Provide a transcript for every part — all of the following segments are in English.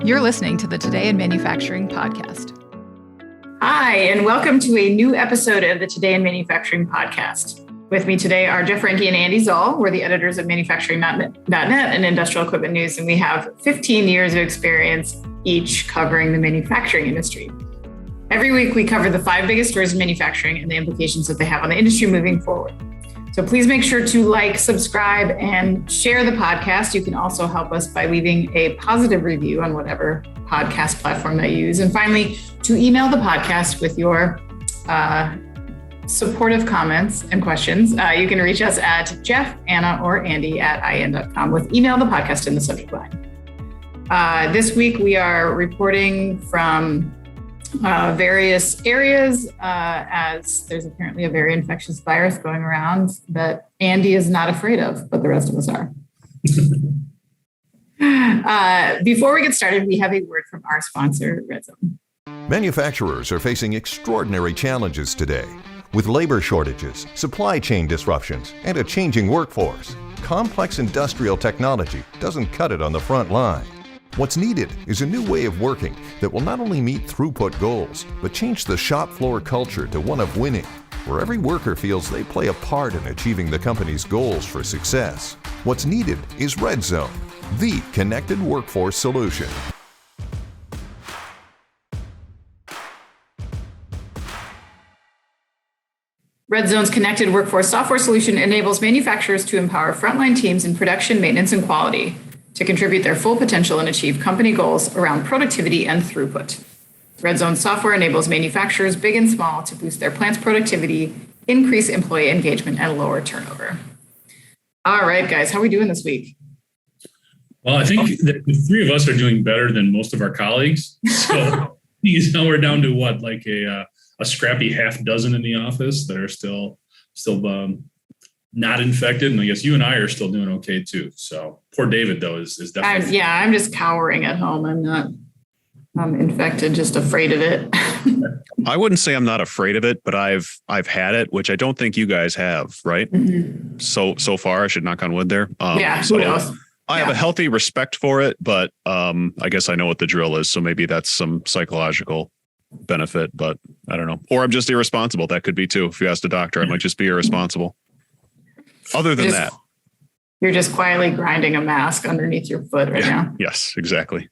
You're listening to the Today in Manufacturing podcast. Hi, and welcome to a new episode of the Today in Manufacturing podcast. With me today are Jeff Franke and Andy Zoll. We're the editors of Manufacturing.net and Industrial Equipment News, and we have 15 years of experience each covering the manufacturing industry. Every week, we cover the 5 biggest stories in manufacturing and the implications that they have on the industry moving forward. So please make sure to like, subscribe, and share the podcast. You can also help us by leaving a positive review on whatever podcast platform that you use. And finally, to email the podcast with your supportive comments and questions, you can reach us at Jeff, Anna, or Andy at in.com with email the podcast in the subject line. This week, we are reporting from various areas as there's apparently a very infectious virus going around that Andy is not afraid of, but the rest of us are. Before we get started, we have a word from our sponsor, RedZone. Manufacturers are facing extraordinary challenges today. With labor shortages, supply chain disruptions, and a changing workforce, complex industrial technology doesn't cut it on the front line. What's needed is a new way of working that will not only meet throughput goals, but change the shop floor culture to one of winning, where every worker feels they play a part in achieving the company's goals for success. What's needed is RedZone, the connected workforce solution. RedZone's connected workforce software solution enables manufacturers to empower frontline teams in production, maintenance, and quality to contribute their full potential and achieve company goals around productivity and throughput. RedZone software enables manufacturers, big and small, to boost their plant's productivity, increase employee engagement, and lower turnover. All right, guys, how are we doing this week? Well, I think that the 3 of us are doing better than most of our colleagues. So now we're down to what, like a scrappy half dozen in the office that are still not infected. And I guess you and I are still doing okay too. So poor David though is definitely. I'm just cowering at home. I'm infected, just afraid of it. I wouldn't say I'm not afraid of it, but I've had it, which I don't think you guys have, right? Mm-hmm. So far, I should knock on wood there. Who knows? I have a healthy respect for it, but I guess I know what the drill is. So maybe that's some psychological benefit, but I don't know. Or I'm just irresponsible. That could be too. If you asked a doctor, I might just be irresponsible. Other than that, you're just quietly grinding a mask underneath your foot right now. Yes, exactly.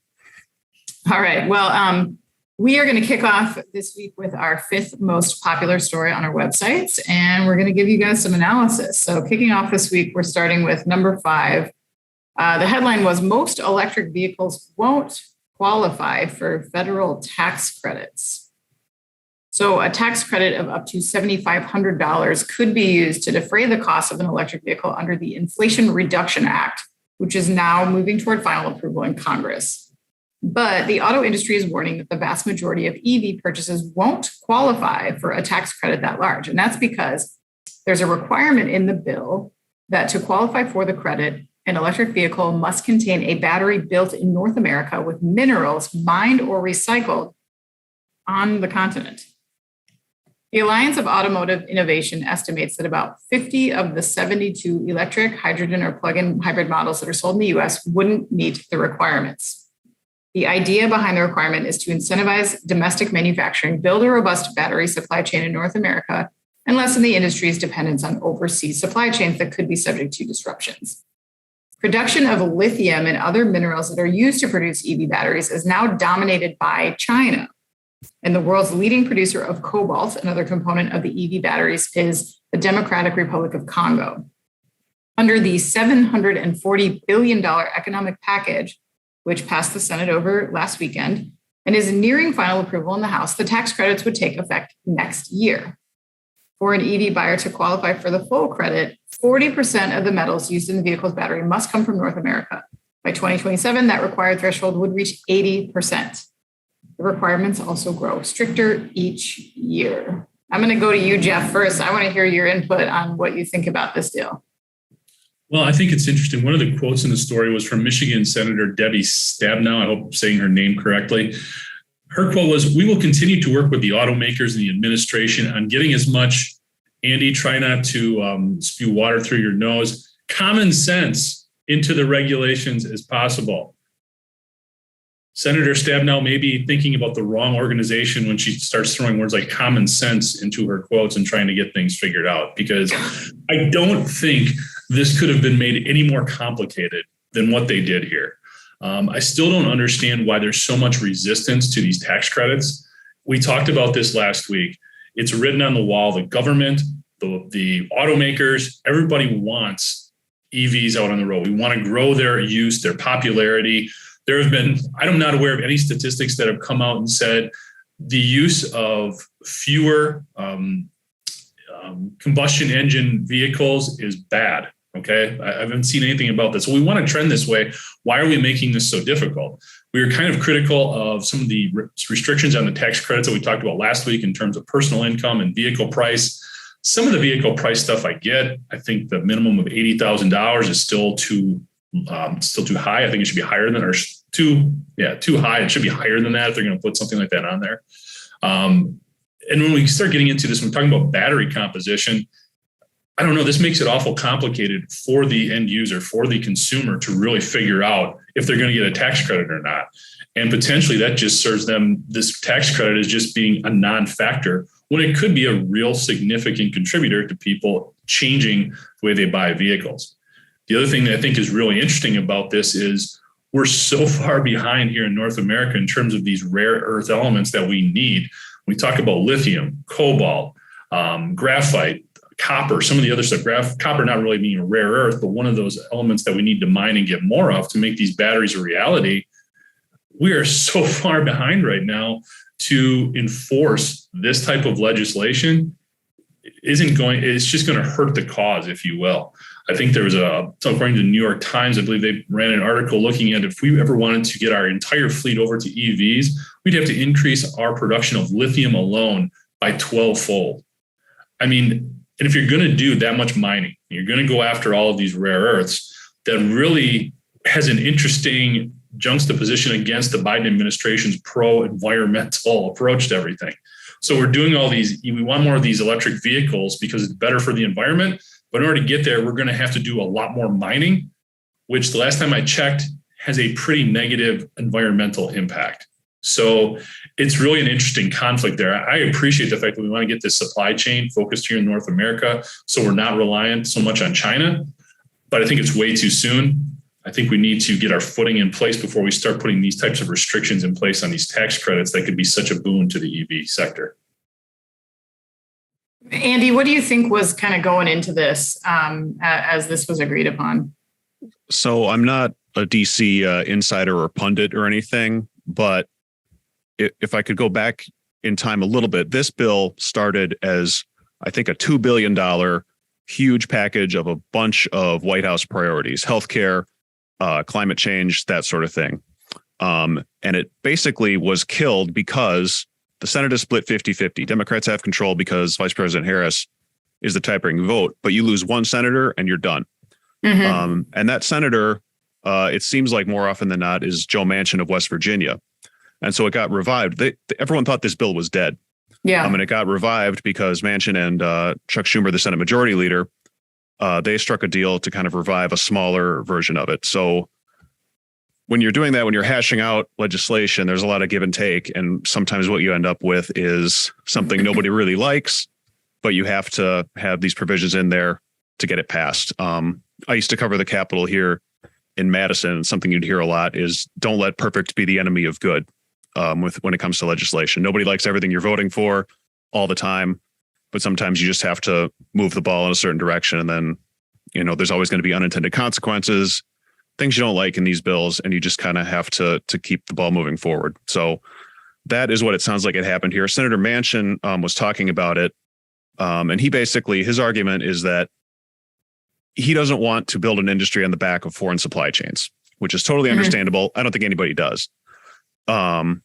All right. Well, we are going to kick off this week with our 5th most popular story on our websites, and we're going to give you guys some analysis. So kicking off this week, we're starting with number 5. The headline was most electric vehicles won't qualify for federal tax credits. So a tax credit of up to $7,500 could be used to defray the cost of an electric vehicle under the Inflation Reduction Act, which is now moving toward final approval in Congress. But the auto industry is warning that the vast majority of EV purchases won't qualify for a tax credit that large. And that's because there's a requirement in the bill that to qualify for the credit, an electric vehicle must contain a battery built in North America with minerals mined or recycled on the continent. The Alliance of Automotive Innovation estimates that about 50 of the 72 electric, hydrogen, or plug-in hybrid models that are sold in the U.S. wouldn't meet the requirements. The idea behind the requirement is to incentivize domestic manufacturing, build a robust battery supply chain in North America, and lessen the industry's dependence on overseas supply chains that could be subject to disruptions. Production of lithium and other minerals that are used to produce EV batteries is now dominated by China. And the world's leading producer of cobalt, another component of the EV batteries, is the Democratic Republic of Congo. Under the $740 billion economic package, which passed the Senate over last weekend and is nearing final approval in the House, the tax credits would take effect next year. For an EV buyer to qualify for the full credit, 40% of the metals used in the vehicle's battery must come from North America. By 2027, that required threshold would reach 80%. The requirements also grow stricter each year. I'm going to go to you, Jeff, first. I want to hear your input on what you think about this deal. Well, I think it's interesting. One of the quotes in the story was from Michigan Senator Debbie Stabenow. I hope I'm saying her name correctly. Her quote was, "We will continue to work with the automakers and the administration on getting as much," Andy, try not to spew water through your nose, "common sense into the regulations as possible." Senator Stabenow may be thinking about the wrong organization when she starts throwing words like common sense into her quotes and trying to get things figured out, because I don't think this could have been made any more complicated than what they did here. I still don't understand why there's so much resistance to these tax credits. We talked about this last week. It's written on the wall. The government, the automakers, everybody wants EVs out on the road. We want to grow their use, their popularity. There have been, I'm not aware of any statistics that have come out and said the use of fewer combustion engine vehicles is bad. Okay. I haven't seen anything about this. So we want to trend this way. Why are we making this so difficult? We were kind of critical of some of the restrictions on the tax credits that we talked about last week in terms of personal income and vehicle price. Some of the vehicle price stuff I get. I think the minimum of $80,000 is still too high. I think it should be higher than, or too high. It should be higher than that if they're going to put something like that on there. And when we start getting into this, when we're talking about battery composition, I don't know, this makes it awful complicated for the end user, for the consumer to really figure out if they're going to get a tax credit or not. And potentially that just serves them, this tax credit as just being a non-factor when it could be a real significant contributor to people changing the way they buy vehicles. The other thing that I think is really interesting about this is we're so far behind here in North America in terms of these rare earth elements that we need. We talk about lithium, cobalt, graphite, copper, some of the other stuff. Copper not really being a rare earth, but one of those elements that we need to mine and get more of to make these batteries a reality. We are so far behind right now to enforce this type of legislation. It's just going to hurt the cause, if you will. I think there was according to the New York Times, I believe they ran an article looking at if we ever wanted to get our entire fleet over to EVs, we'd have to increase our production of lithium alone by 12-fold. I mean, and if you're going to do that much mining, you're going to go after all of these rare earths, that really has an interesting juxtaposition against the Biden administration's pro-environmental approach to everything. So we're doing all these, we want more of these electric vehicles because it's better for the environment. But in order to get there, we're going to have to do a lot more mining, which the last time I checked has a pretty negative environmental impact. So it's really an interesting conflict there. I appreciate the fact that we want to get this supply chain focused here in North America so we're not reliant so much on China, but I think it's way too soon. I think we need to get our footing in place before we start putting these types of restrictions in place on these tax credits that could be such a boon to the EV sector. Andy, what do you think was kind of going into this as this was agreed upon? So I'm not a DC insider or pundit or anything, but if I could go back in time a little bit, this bill started as, I think, a $2 billion huge package of a bunch of White House priorities, healthcare, climate change, that sort of thing. And it basically was killed because the Senate is split 50-50. Democrats have control because Vice President Harris is the tie-breaking vote, but you lose one senator and you're done. Mm-hmm. And that senator, it seems like more often than not, is Joe Manchin of West Virginia. And so it got revived. Everyone thought this bill was dead. Yeah. And it got revived because Manchin and Chuck Schumer, the Senate Majority Leader, they struck a deal to kind of revive a smaller version of it. So when you're doing that, when you're hashing out legislation, there's a lot of give and take. And sometimes what you end up with is something nobody really likes, but you have to have these provisions in there to get it passed. I used to cover the Capitol here in Madison, and something you'd hear a lot is don't let perfect be the enemy of good. When it comes to legislation, nobody likes everything you're voting for all the time, but sometimes you just have to move the ball in a certain direction. And then, there's always going to be unintended consequences, things you don't like in these bills, and you just kind of have to keep the ball moving forward. So that is what it sounds like it happened here. Senator Manchin was talking about it. And he basically, his argument is that he doesn't want to build an industry on the back of foreign supply chains, which is totally understandable. I don't think anybody does. And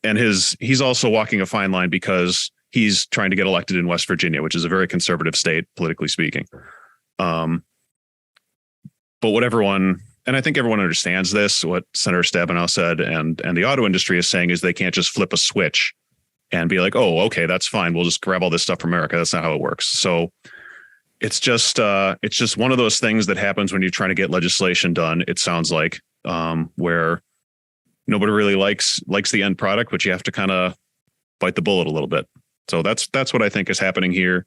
he's also walking a fine line because he's trying to get elected in West Virginia, which is a very conservative state, politically speaking. But what everyone, and I think everyone understands this, what Senator Stabenow said and the auto industry is saying is they can't just flip a switch and be like, oh, okay, that's fine. We'll just grab all this stuff from America. That's not how it works. So it's just one of those things that happens when you're trying to get legislation done. It sounds like where nobody really likes the end product, but you have to kind of bite the bullet a little bit. So that's what I think is happening here.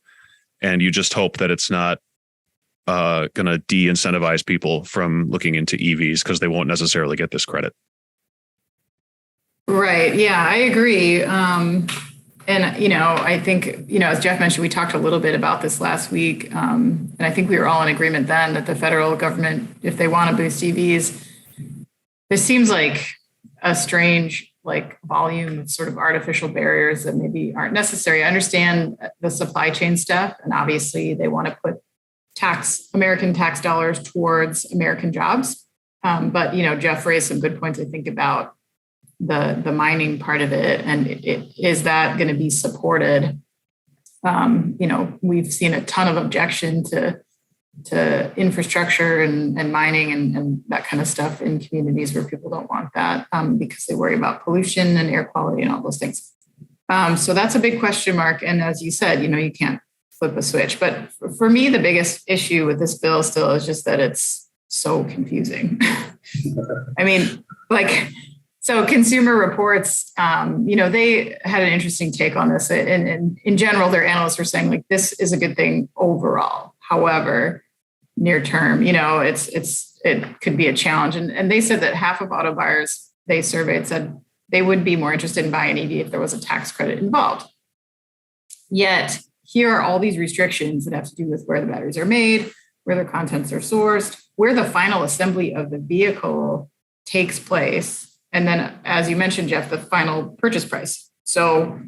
And you just hope that it's not going to de-incentivize people from looking into EVs because they won't necessarily get this credit. Right. Yeah, I agree. And, I think, as Jeff mentioned, we talked a little bit about this last week. And I think we were all in agreement then that the federal government, if they want to boost EVs, this seems like a strange volume of sort of artificial barriers that maybe aren't necessary. I understand the supply chain stuff, and obviously they want to put American tax dollars towards American jobs. But Jeff raised some good points, I think, about the mining part of it, and is that going to be supported? We've seen a ton of objection to infrastructure and mining and that kind of stuff in communities where people don't want that because they worry about pollution and air quality and all those things. So that's a big question mark. And as you said, you can't flip a switch. But for me, the biggest issue with this bill still is just that it's so confusing. I mean, so Consumer Reports, they had an interesting take on this. And in general, their analysts were saying this is a good thing overall. However, near term, it could be a challenge. And they said that half of auto buyers they surveyed said they would be more interested in buying an EV if there was a tax credit involved. Yet here are all these restrictions that have to do with where the batteries are made, where their contents are sourced, where the final assembly of the vehicle takes place. And then, as you mentioned, Jeff, the final purchase price. So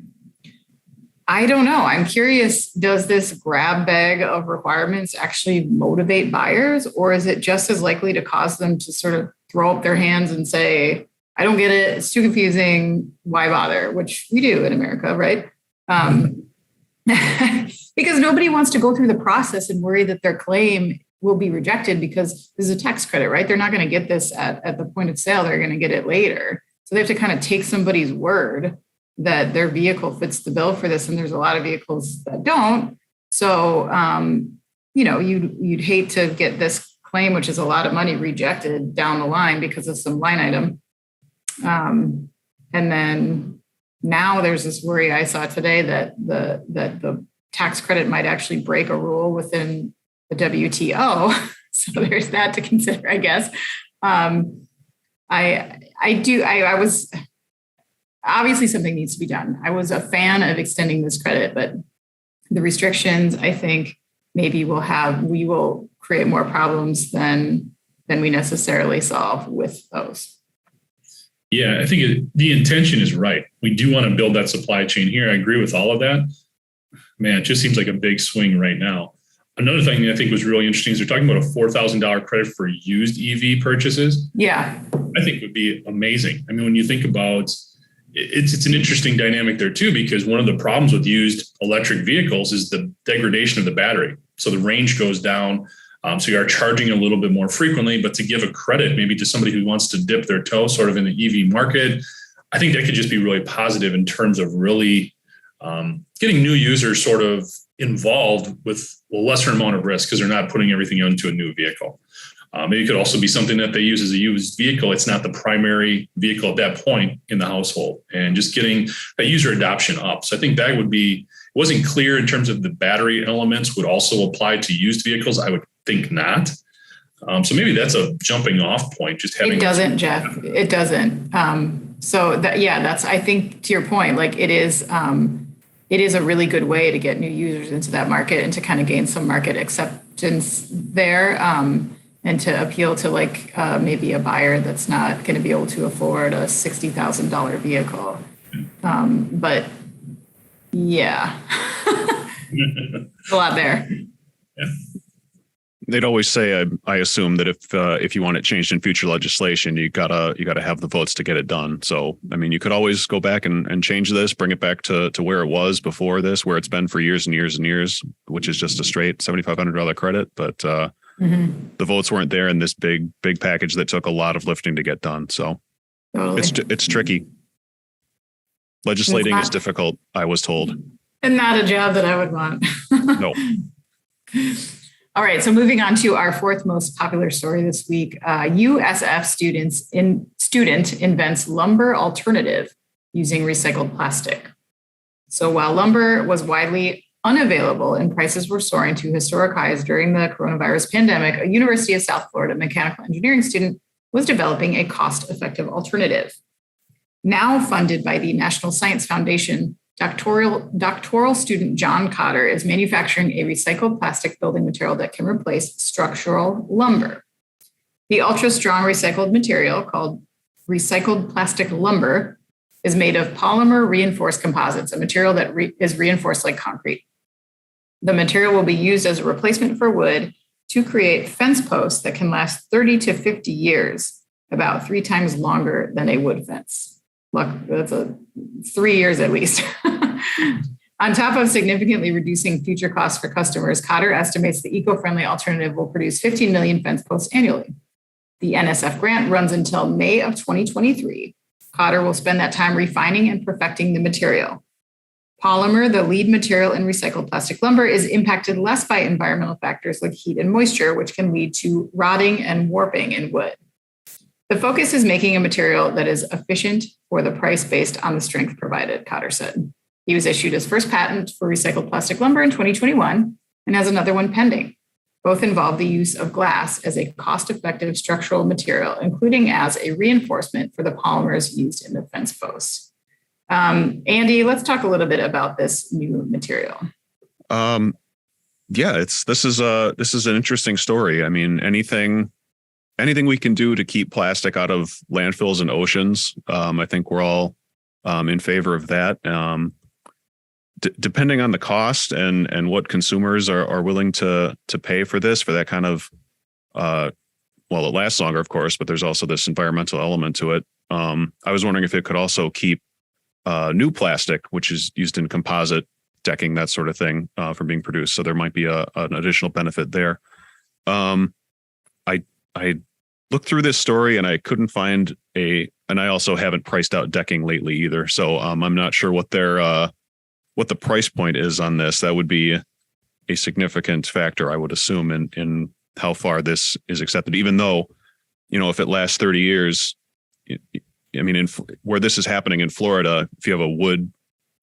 I don't know. I'm curious, does this grab bag of requirements actually motivate buyers, or is it just as likely to cause them to sort of throw up their hands and say, I don't get it, it's too confusing, why bother? Which we do in America, right? Because nobody wants to go through the process and worry that their claim will be rejected because this is a tax credit, right? They're not going to get this at the point of sale. They're going to get it later. So they have to kind of take somebody's word that their vehicle fits the bill for this. And there's a lot of vehicles that don't. So, you'd hate to get this claim, which is a lot of money, rejected down the line because of some line item. And then now there's this worry I saw today that the tax credit might actually break a rule within the WTO. So there's that to consider, I guess. I was obviously something needs to be done. I was a fan of extending this credit, but the restrictions, I think, maybe we will create more problems than we necessarily solve with those. Yeah, I think the intention is right. We do want to build that supply chain here. I agree with all of that. Man, it just seems like a big swing right now. Another thing that I think was really interesting is they're talking about a $4,000 credit for used EV purchases. Yeah. I think would be amazing. I mean, when you think about it's an interesting dynamic there too, because one of the problems with used electric vehicles is the degradation of the battery. So the range goes down. So you are charging a little bit more frequently, but to give a credit maybe to somebody who wants to dip their toe sort of in the EV market, I think that could just be really positive in terms of really getting new users sort of involved with a lesser amount of risk because they're not putting everything into a new vehicle. Maybe it could also be something that they use as a used vehicle. It's not the primary vehicle at that point in the household, and just getting that user adoption up. So I think that would be, it wasn't clear in terms of the battery elements would also apply to used vehicles. I would think not. So maybe that's a jumping off point. Just having it doesn't, Jeff. It doesn't. So that's, I think to your point, it is a really good way to get new users into that market and to kind of gain some market acceptance there. And to appeal to maybe a buyer that's not going to be able to afford a $60,000 vehicle. But yeah, a lot there. Yeah. They'd always say, I assume that if you want it changed in future legislation, you gotta have the votes to get it done. So, I mean, you could always go back and change this, bring it back to where it was before this, where it's been for years and years and years, which is just a straight $7,500 credit. But the votes weren't there in this big package that took a lot of lifting to get done. So it's tricky. Legislating is difficult, I was told. And not a job that I would want. No. All right, so moving on to our fourth most popular story this week. USF student invents lumber alternative using recycled plastic. So while lumber was widely unavailable and prices were soaring to historic highs during the coronavirus pandemic, a University of South Florida mechanical engineering student was developing a cost-effective alternative. Now funded by the National Science Foundation, doctoral student John Cotter is manufacturing a recycled plastic building material that can replace structural lumber. The ultra-strong recycled material, called recycled plastic lumber, is made of polymer reinforced composites, a material that is reinforced like concrete. The material will be used as a replacement for wood to create fence posts that can last 30 to 50 years, about 3 times longer than a wood fence. Look, that's 3 years at least. On top of significantly reducing future costs for customers, Cotter estimates the eco-friendly alternative will produce 15 million fence posts annually. The NSF grant runs until May of 2023. Cotter will spend that time refining and perfecting the material. Polymer, the lead material in recycled plastic lumber, is impacted less by environmental factors like heat and moisture, which can lead to rotting and warping in wood. The focus is making a material that is efficient for the price based on the strength provided, Cotter said. He was issued his first patent for recycled plastic lumber in 2021 and has another one pending. Both involve the use of glass as a cost-effective structural material, including as a reinforcement for the polymers used in the fence posts. Andy, let's talk a little bit about this new material. This is an interesting story. I mean, anything we can do to keep plastic out of landfills and oceans, I think we're all in favor of that. Depending on the cost and what consumers are willing to pay for this, for that kind of, it lasts longer, of course, but there's also this environmental element to it. I was wondering if it could also keep new plastic, which is used in composite decking, that sort of thing, from being produced. So there might be an additional benefit there. I looked through this story and I couldn't find and I also haven't priced out decking lately either. So I'm not sure what the price point is on this. That would be a significant factor, I would assume, in how far this is accepted, even though, if it lasts 30 years, I mean, where this is happening in Florida, if you have a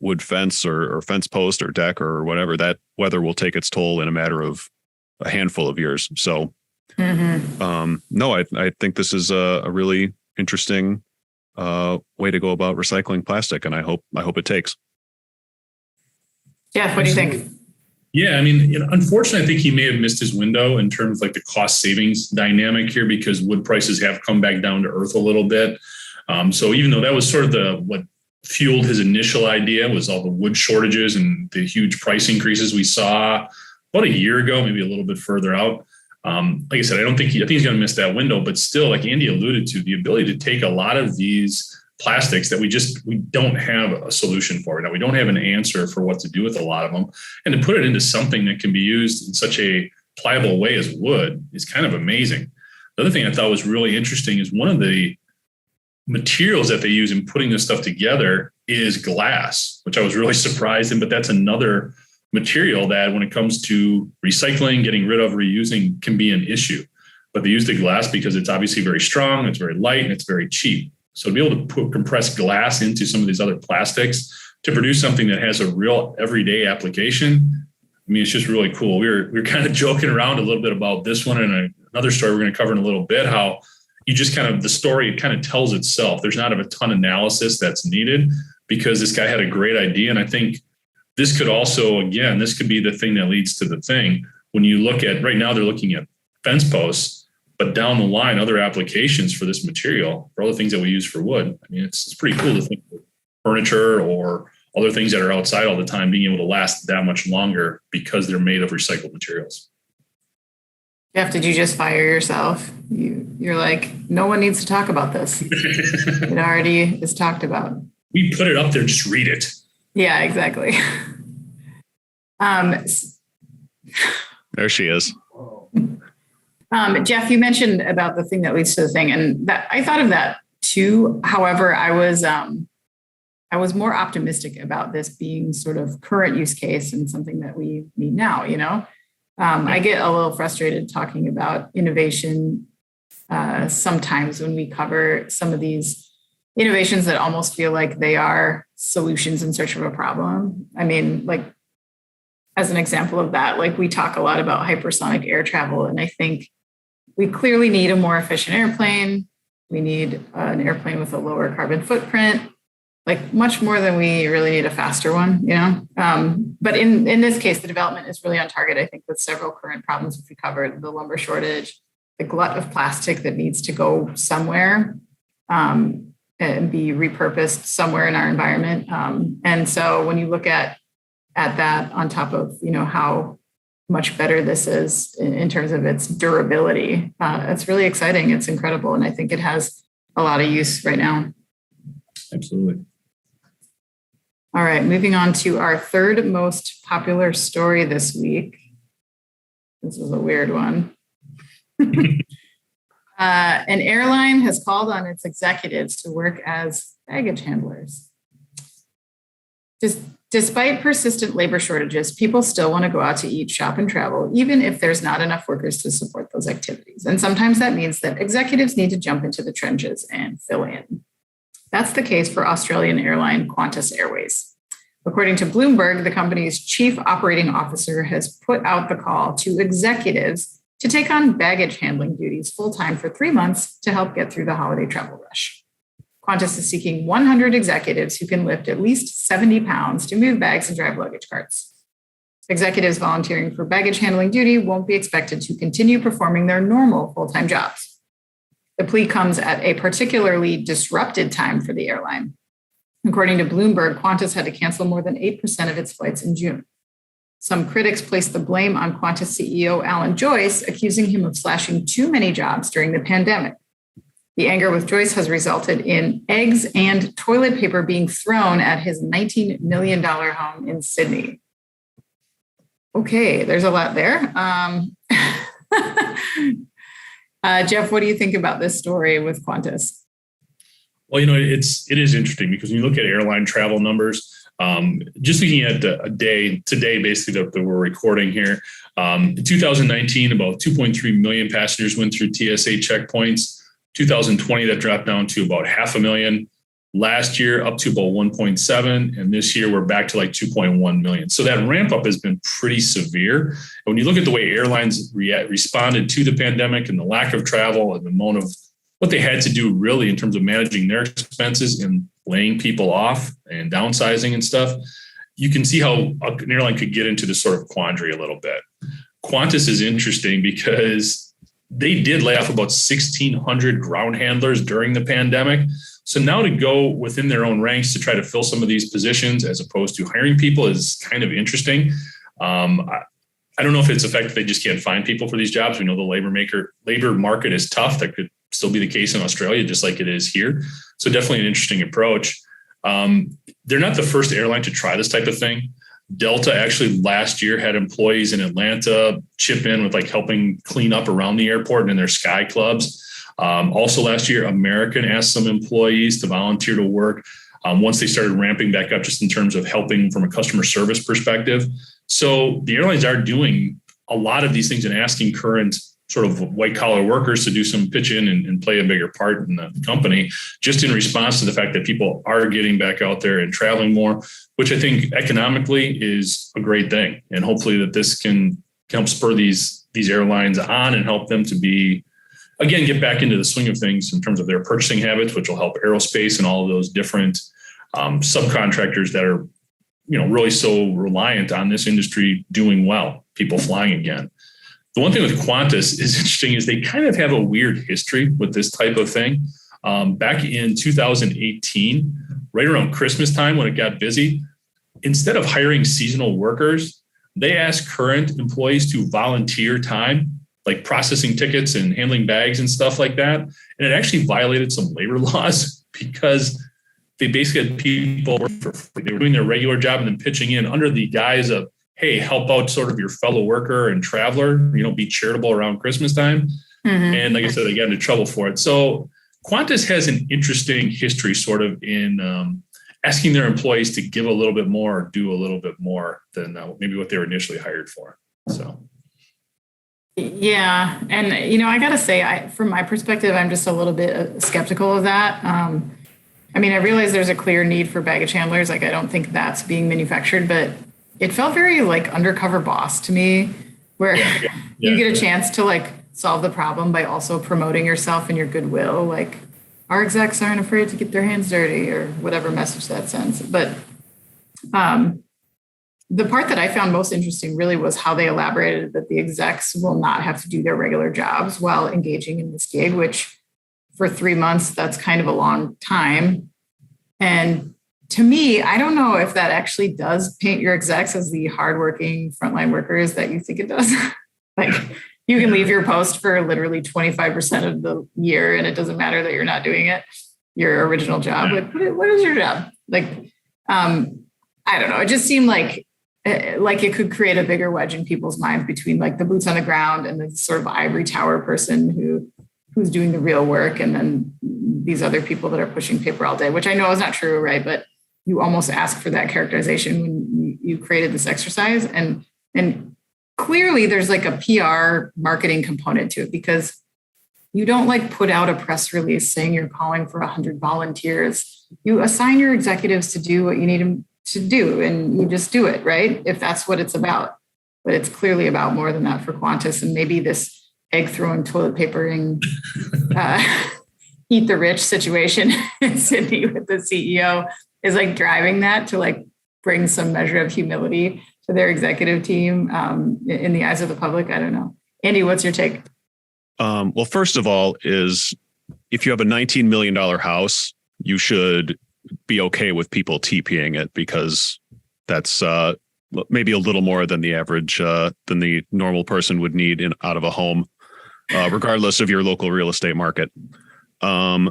wood fence or fence post or deck or whatever, that weather will take its toll in a matter of a handful of years. So, no, I think this is a really interesting way to go about recycling plastic, and I hope it takes. Jeff, what do you think? Yeah, I mean, unfortunately, I think he may have missed his window in terms of like the cost savings dynamic here, because wood prices have come back down to earth a little bit. So even though that was sort of what fueled his initial idea, was all the wood shortages and the huge price increases we saw about a year ago, maybe a little bit further out. Like I said, I think he's going to miss that window, but still, like Andy alluded to, the ability to take a lot of these plastics that we don't have a solution for. Now, we don't have an answer for what to do with a lot of them, and to put it into something that can be used in such a pliable way as wood is kind of amazing. The other thing I thought was really interesting is one of the materials that they use in putting this stuff together is glass, which I was really surprised in, but that's another material that when it comes to recycling, getting rid of, reusing can be an issue. But they use the glass because it's obviously very strong, it's very light, and it's very cheap. So to be able to compress glass into some of these other plastics to produce something that has a real everyday application, I mean, it's just really cool. We were kind of joking around a little bit about this one, and another story we're going to cover in a little bit, how the story kind of tells itself. There's not a ton of analysis that's needed because this guy had a great idea. And I think this could also, again, this could be the thing that leads to the thing. When you look at, right now they're looking at fence posts, but down the line, other applications for this material, for all the things that we use for wood. I mean, it's pretty cool to think of furniture or other things that are outside all the time being able to last that much longer because they're made of recycled materials. Jeff, did you just fire yourself? You're like, no one needs to talk about this. It already is talked about. We put it up there, just read it. Yeah, exactly. There she is. Jeff, you mentioned about the thing that leads to the thing, and that I thought of that too. However, I was more optimistic about this being sort of current use case and something that we need now. I get a little frustrated talking about innovation sometimes when we cover some of these innovations that almost feel like they are solutions in search of a problem. I mean, like, as an example of that, like we talk a lot about hypersonic air travel, and I think we clearly need a more efficient airplane. We need an airplane with a lower carbon footprint, like much more than we really need a faster one, you know? But in this case, the development is really on target, I think, with several current problems that we covered: the lumber shortage, the glut of plastic that needs to go somewhere and be repurposed somewhere in our environment. And so when you look at that on top of, you know, how much better this is in terms of its durability, it's really exciting. It's incredible. And I think it has a lot of use right now. Absolutely. All right, moving on to our third most popular story this week. This is a weird one. An airline has called on its executives to work as baggage handlers. Despite persistent labor shortages, people still want to go out to eat, shop, and travel, even if there's not enough workers to support those activities. And sometimes that means that executives need to jump into the trenches and fill in. That's the case for Australian airline Qantas Airways. According to Bloomberg, the company's chief operating officer has put out the call to executives to take on baggage handling duties full-time for 3 months to help get through the holiday travel rush. Qantas is seeking 100 executives who can lift at least 70 pounds to move bags and drive luggage carts. Executives volunteering for baggage handling duty won't be expected to continue performing their normal full-time jobs. The plea comes at a particularly disrupted time for the airline. According to Bloomberg, Qantas had to cancel more than 8% of its flights in June. Some critics placed the blame on Qantas CEO Alan Joyce, accusing him of slashing too many jobs during the pandemic. The anger with Joyce has resulted in eggs and toilet paper being thrown at his $19 million home in Sydney. Okay, there's a lot there. Jeff, what do you think about this story with Qantas? Well, you know, it is interesting because when you look at airline travel numbers, just looking at a day today, basically that we're recording here, in 2019, about 2.3 million passengers went through TSA checkpoints. 2020, that dropped down to about 500,000. Last year, up to about 1.7. And this year, we're back to like 2.1 million. So that ramp up has been pretty severe. And when you look at the way airlines responded to the pandemic and the lack of travel and the amount of what they had to do really in terms of managing their expenses and laying people off and downsizing and stuff, you can see how an airline could get into this sort of quandary a little bit. Qantas is interesting because they did lay off about 1,600 ground handlers during the pandemic. So now to go within their own ranks to try to fill some of these positions as opposed to hiring people is kind of interesting. I don't know if it's the fact that they just can't find people for these jobs. We know the labor market is tough. That could still be the case in Australia, just like it is here. So definitely an interesting approach. They're not the first airline to try this type of thing. Delta actually last year had employees in Atlanta chip in with like helping clean up around the airport and in their sky clubs. Also last year, American asked some employees to volunteer to work once they started ramping back up just in terms of helping from a customer service perspective. So the airlines are doing a lot of these things and asking current sort of white collar workers to do some pitch in and play a bigger part in the company, just in response to the fact that people are getting back out there and traveling more, which I think economically is a great thing. And hopefully that this can help spur these airlines on and help them to be, again, get back into the swing of things in terms of their purchasing habits, which will help aerospace and all of those different subcontractors that are, you know, really so reliant on this industry doing well, people flying again. The one thing with Qantas is interesting is they kind of have a weird history with this type of thing. Back in 2018, right around Christmas time when it got busy, instead of hiring seasonal workers, they asked current employees to volunteer time, like processing tickets and handling bags and stuff like that. And it actually violated some labor laws because they basically had people they were doing their regular job and then pitching in under the guise of, hey, help out sort of your fellow worker and traveler, you know, be charitable around Christmas time. Mm-hmm. And like I said, they got into trouble for it. So Qantas has an interesting history sort of in asking their employees to give a little bit more, or do a little bit more than maybe what they were initially hired for. So Yeah. And, I got to say, from my perspective, I'm just a little bit skeptical of that. I realize there's a clear need for baggage handlers. Like, I don't think that's being manufactured, but it felt very like Undercover Boss to me, where you get a chance to like solve the problem by also promoting yourself and your goodwill. Like, our execs aren't afraid to get their hands dirty, or whatever message that sends. But the part that I found most interesting really was how they elaborated that the execs will not have to do their regular jobs while engaging in this gig, which for 3 months, that's kind of a long time. And to me, I don't know if that actually does paint your execs as the hardworking frontline workers that you think it does. Like, you can leave your post for literally 25% of the year, and it doesn't matter that you're not doing it, your original job. Like, what is your job? Like, I don't know. It just seemed like it could create a bigger wedge in people's minds between like the boots on the ground and the sort of ivory tower person who's doing the real work, and then these other people that are pushing paper all day, which I know is not true, right? But you almost ask for that characterization when you created this exercise. And clearly there's like a PR marketing component to it, because you don't like put out a press release saying you're calling for 100 volunteers. You assign your executives to do what you need them to do, and you just do it, right? If that's what it's about. But it's clearly about more than that for Qantas. And maybe this egg throwing, toilet papering, eat the rich situation in Sydney with the CEO is like driving that to like bring some measure of humility to their executive team in the eyes of the public. I don't know. Andy, what's your take? Well, first of all, is if you have a $19 million house, you should be okay with people TPing it, because that's maybe a little more than the average, than the normal person would need out of a home, regardless of your local real estate market. The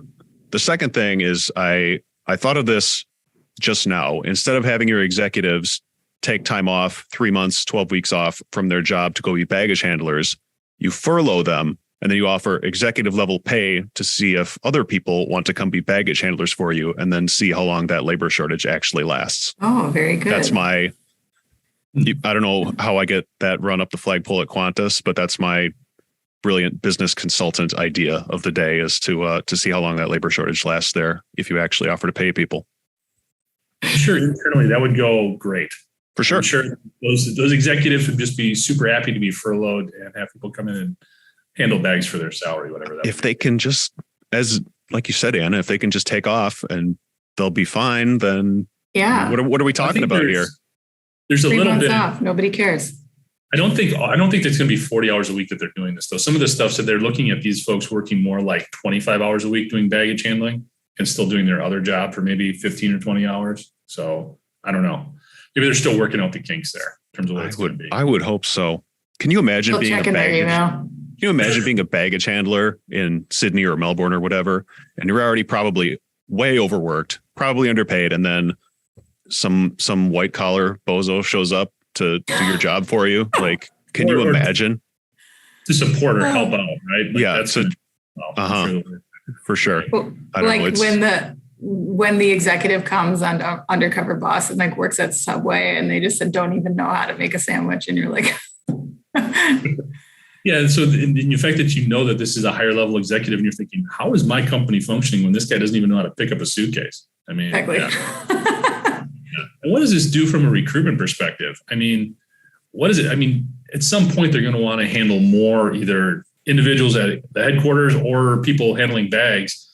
second thing is I thought of this just now. Instead of having your executives take time off, 3 months, 12 weeks off from their job to go be baggage handlers, you furlough them, and then you offer executive level pay to see if other people want to come be baggage handlers for you, and then see how long that labor shortage actually lasts. Oh, very good. That's I don't know how I get that run up the flagpole at Qantas, but that's my brilliant business consultant idea of the day, is to see how long that labor shortage lasts there if you actually offer to pay people. Sure, internally that would go great. For sure. I'm sure those executives would just be super happy to be furloughed and have people come in and handle bags for their salary, whatever that. If they can just, as like you said, Anna, if they can just take off and they'll be fine, then yeah. What are we talking about here? There's a little bit off. Nobody cares. I don't think it's going to be 40 hours a week that they're doing this though. Some of the stuff that they're looking at these folks working more like 25 hours a week doing baggage handling and still doing their other job for maybe 15 or 20 hours. So I don't know. Maybe they're still working out the kinks there in terms of what it's going to be. I would hope so. Can you imagine being a baggage? Can you imagine being a baggage handler in Sydney or Melbourne or whatever, and you're already probably way overworked, probably underpaid, and then some white collar bozo shows up to do your job for you? Like, can you imagine? To support or help out, right? Like yeah, for sure. Well, I don't know, when the executive comes on Undercover Boss and like works at Subway, and they just said don't even know how to make a sandwich, and you're like. Yeah. So in the fact that you know that this is a higher level executive, and you're thinking, how is my company functioning when this guy doesn't even know how to pick up a suitcase? I mean, exactly. Yeah. And what does this do from a recruitment perspective? I mean, what is it? I mean, at some point they're going to want to handle more either individuals at the headquarters or people handling bags.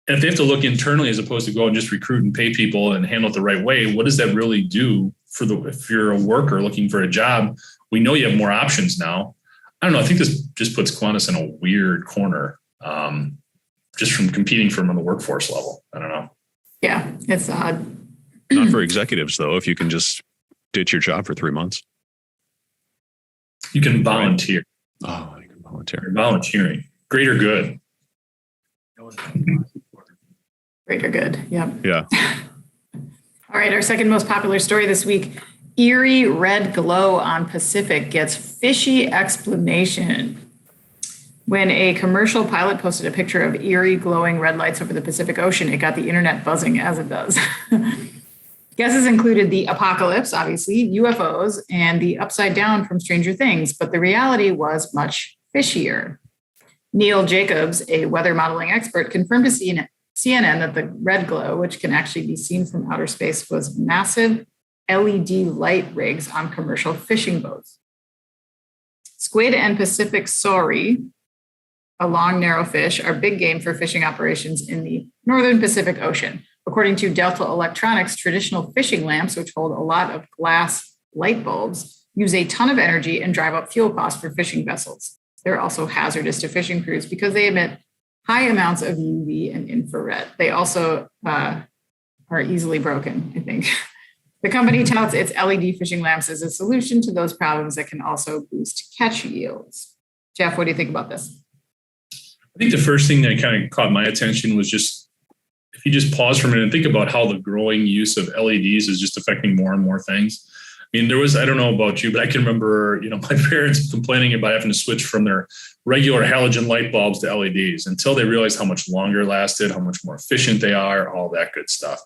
And if they have to look internally as opposed to go and just recruit and pay people and handle it the right way, what does that really do if you're a worker looking for a job? We know you have more options now. I don't know. I think this just puts Qantas in a weird corner, just from competing from on the workforce level. I don't know. Yeah, it's odd. Not for executives, though, if you can just ditch your job for 3 months. You can volunteer. Oh, you can volunteer. You're volunteering. Greater good. Greater good. Yep. Yeah. All right. Our second most popular story this week. Eerie red glow on Pacific gets fishy explanation. When a commercial pilot posted a picture of eerie glowing red lights over the Pacific Ocean, it got the internet buzzing, as it does. Guesses included the apocalypse, obviously, UFOs, and the upside down from Stranger Things, but the reality was much fishier. Neil Jacobs, a weather modeling expert, confirmed to CNN that the red glow, which can actually be seen from outer space, was massive LED light rigs on commercial fishing boats. Squid and Pacific sorry, a long, narrow fish, are big game for fishing operations in the northern Pacific Ocean. According to Delta Electronics, traditional fishing lamps, which hold a lot of glass light bulbs, use a ton of energy and drive up fuel costs for fishing vessels. They're also hazardous to fishing crews because they emit high amounts of UV and infrared. They also are easily broken, I think. The company touts its LED fishing lamps as a solution to those problems that can also boost catch yields. Jeff, what do you think about this? I think the first thing that kind of caught my attention was just, if you just pause for a minute and think about how the growing use of LEDs is just affecting more and more things. I mean, I don't know about you, but I can remember, my parents complaining about having to switch from their regular halogen light bulbs to LEDs until they realized how much longer it lasted, how much more efficient they are, all that good stuff.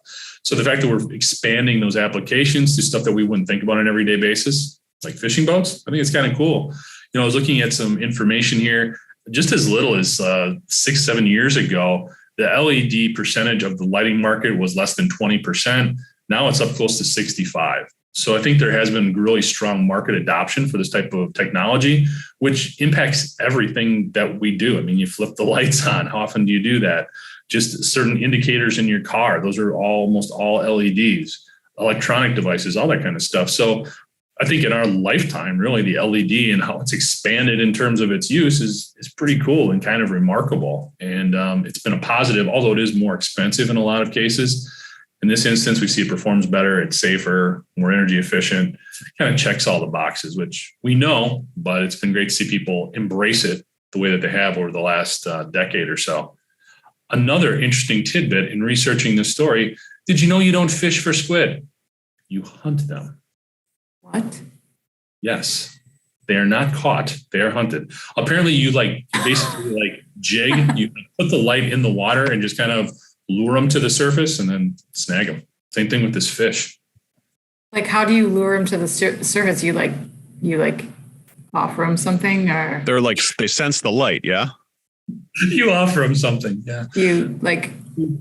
So the fact that we're expanding those applications to stuff that we wouldn't think about on an everyday basis, like fishing boats, I think it's kind of cool. I was looking at some information here. Just as little as 6-7 years ago, the LED percentage of the lighting market was less than 20%. Now it's up close to 65%. So I think there has been really strong market adoption for this type of technology, which impacts everything that we do. I mean, you flip the lights on. How often do you do that? Just certain indicators in your car. Those are almost all LEDs, electronic devices, all that kind of stuff. So I think in our lifetime, really, the LED and how it's expanded in terms of its use is pretty cool and kind of remarkable. And it's been a positive, although it is more expensive in a lot of cases. In this instance, we see it performs better, it's safer, more energy efficient, kind of checks all the boxes, which we know, but it's been great to see people embrace it the way that they have over the last decade or so. Another interesting tidbit in researching this story, did you know you don't fish for squid? You hunt them. What? Yes. They are not caught. They are hunted. Apparently you basically jig, you put the light in the water and just kind of lure them to the surface and then snag them. Same thing with this fish. Like, how do you lure them to the surface? You offer them something, or they sense the light. Yeah. You offer them something. Yeah. You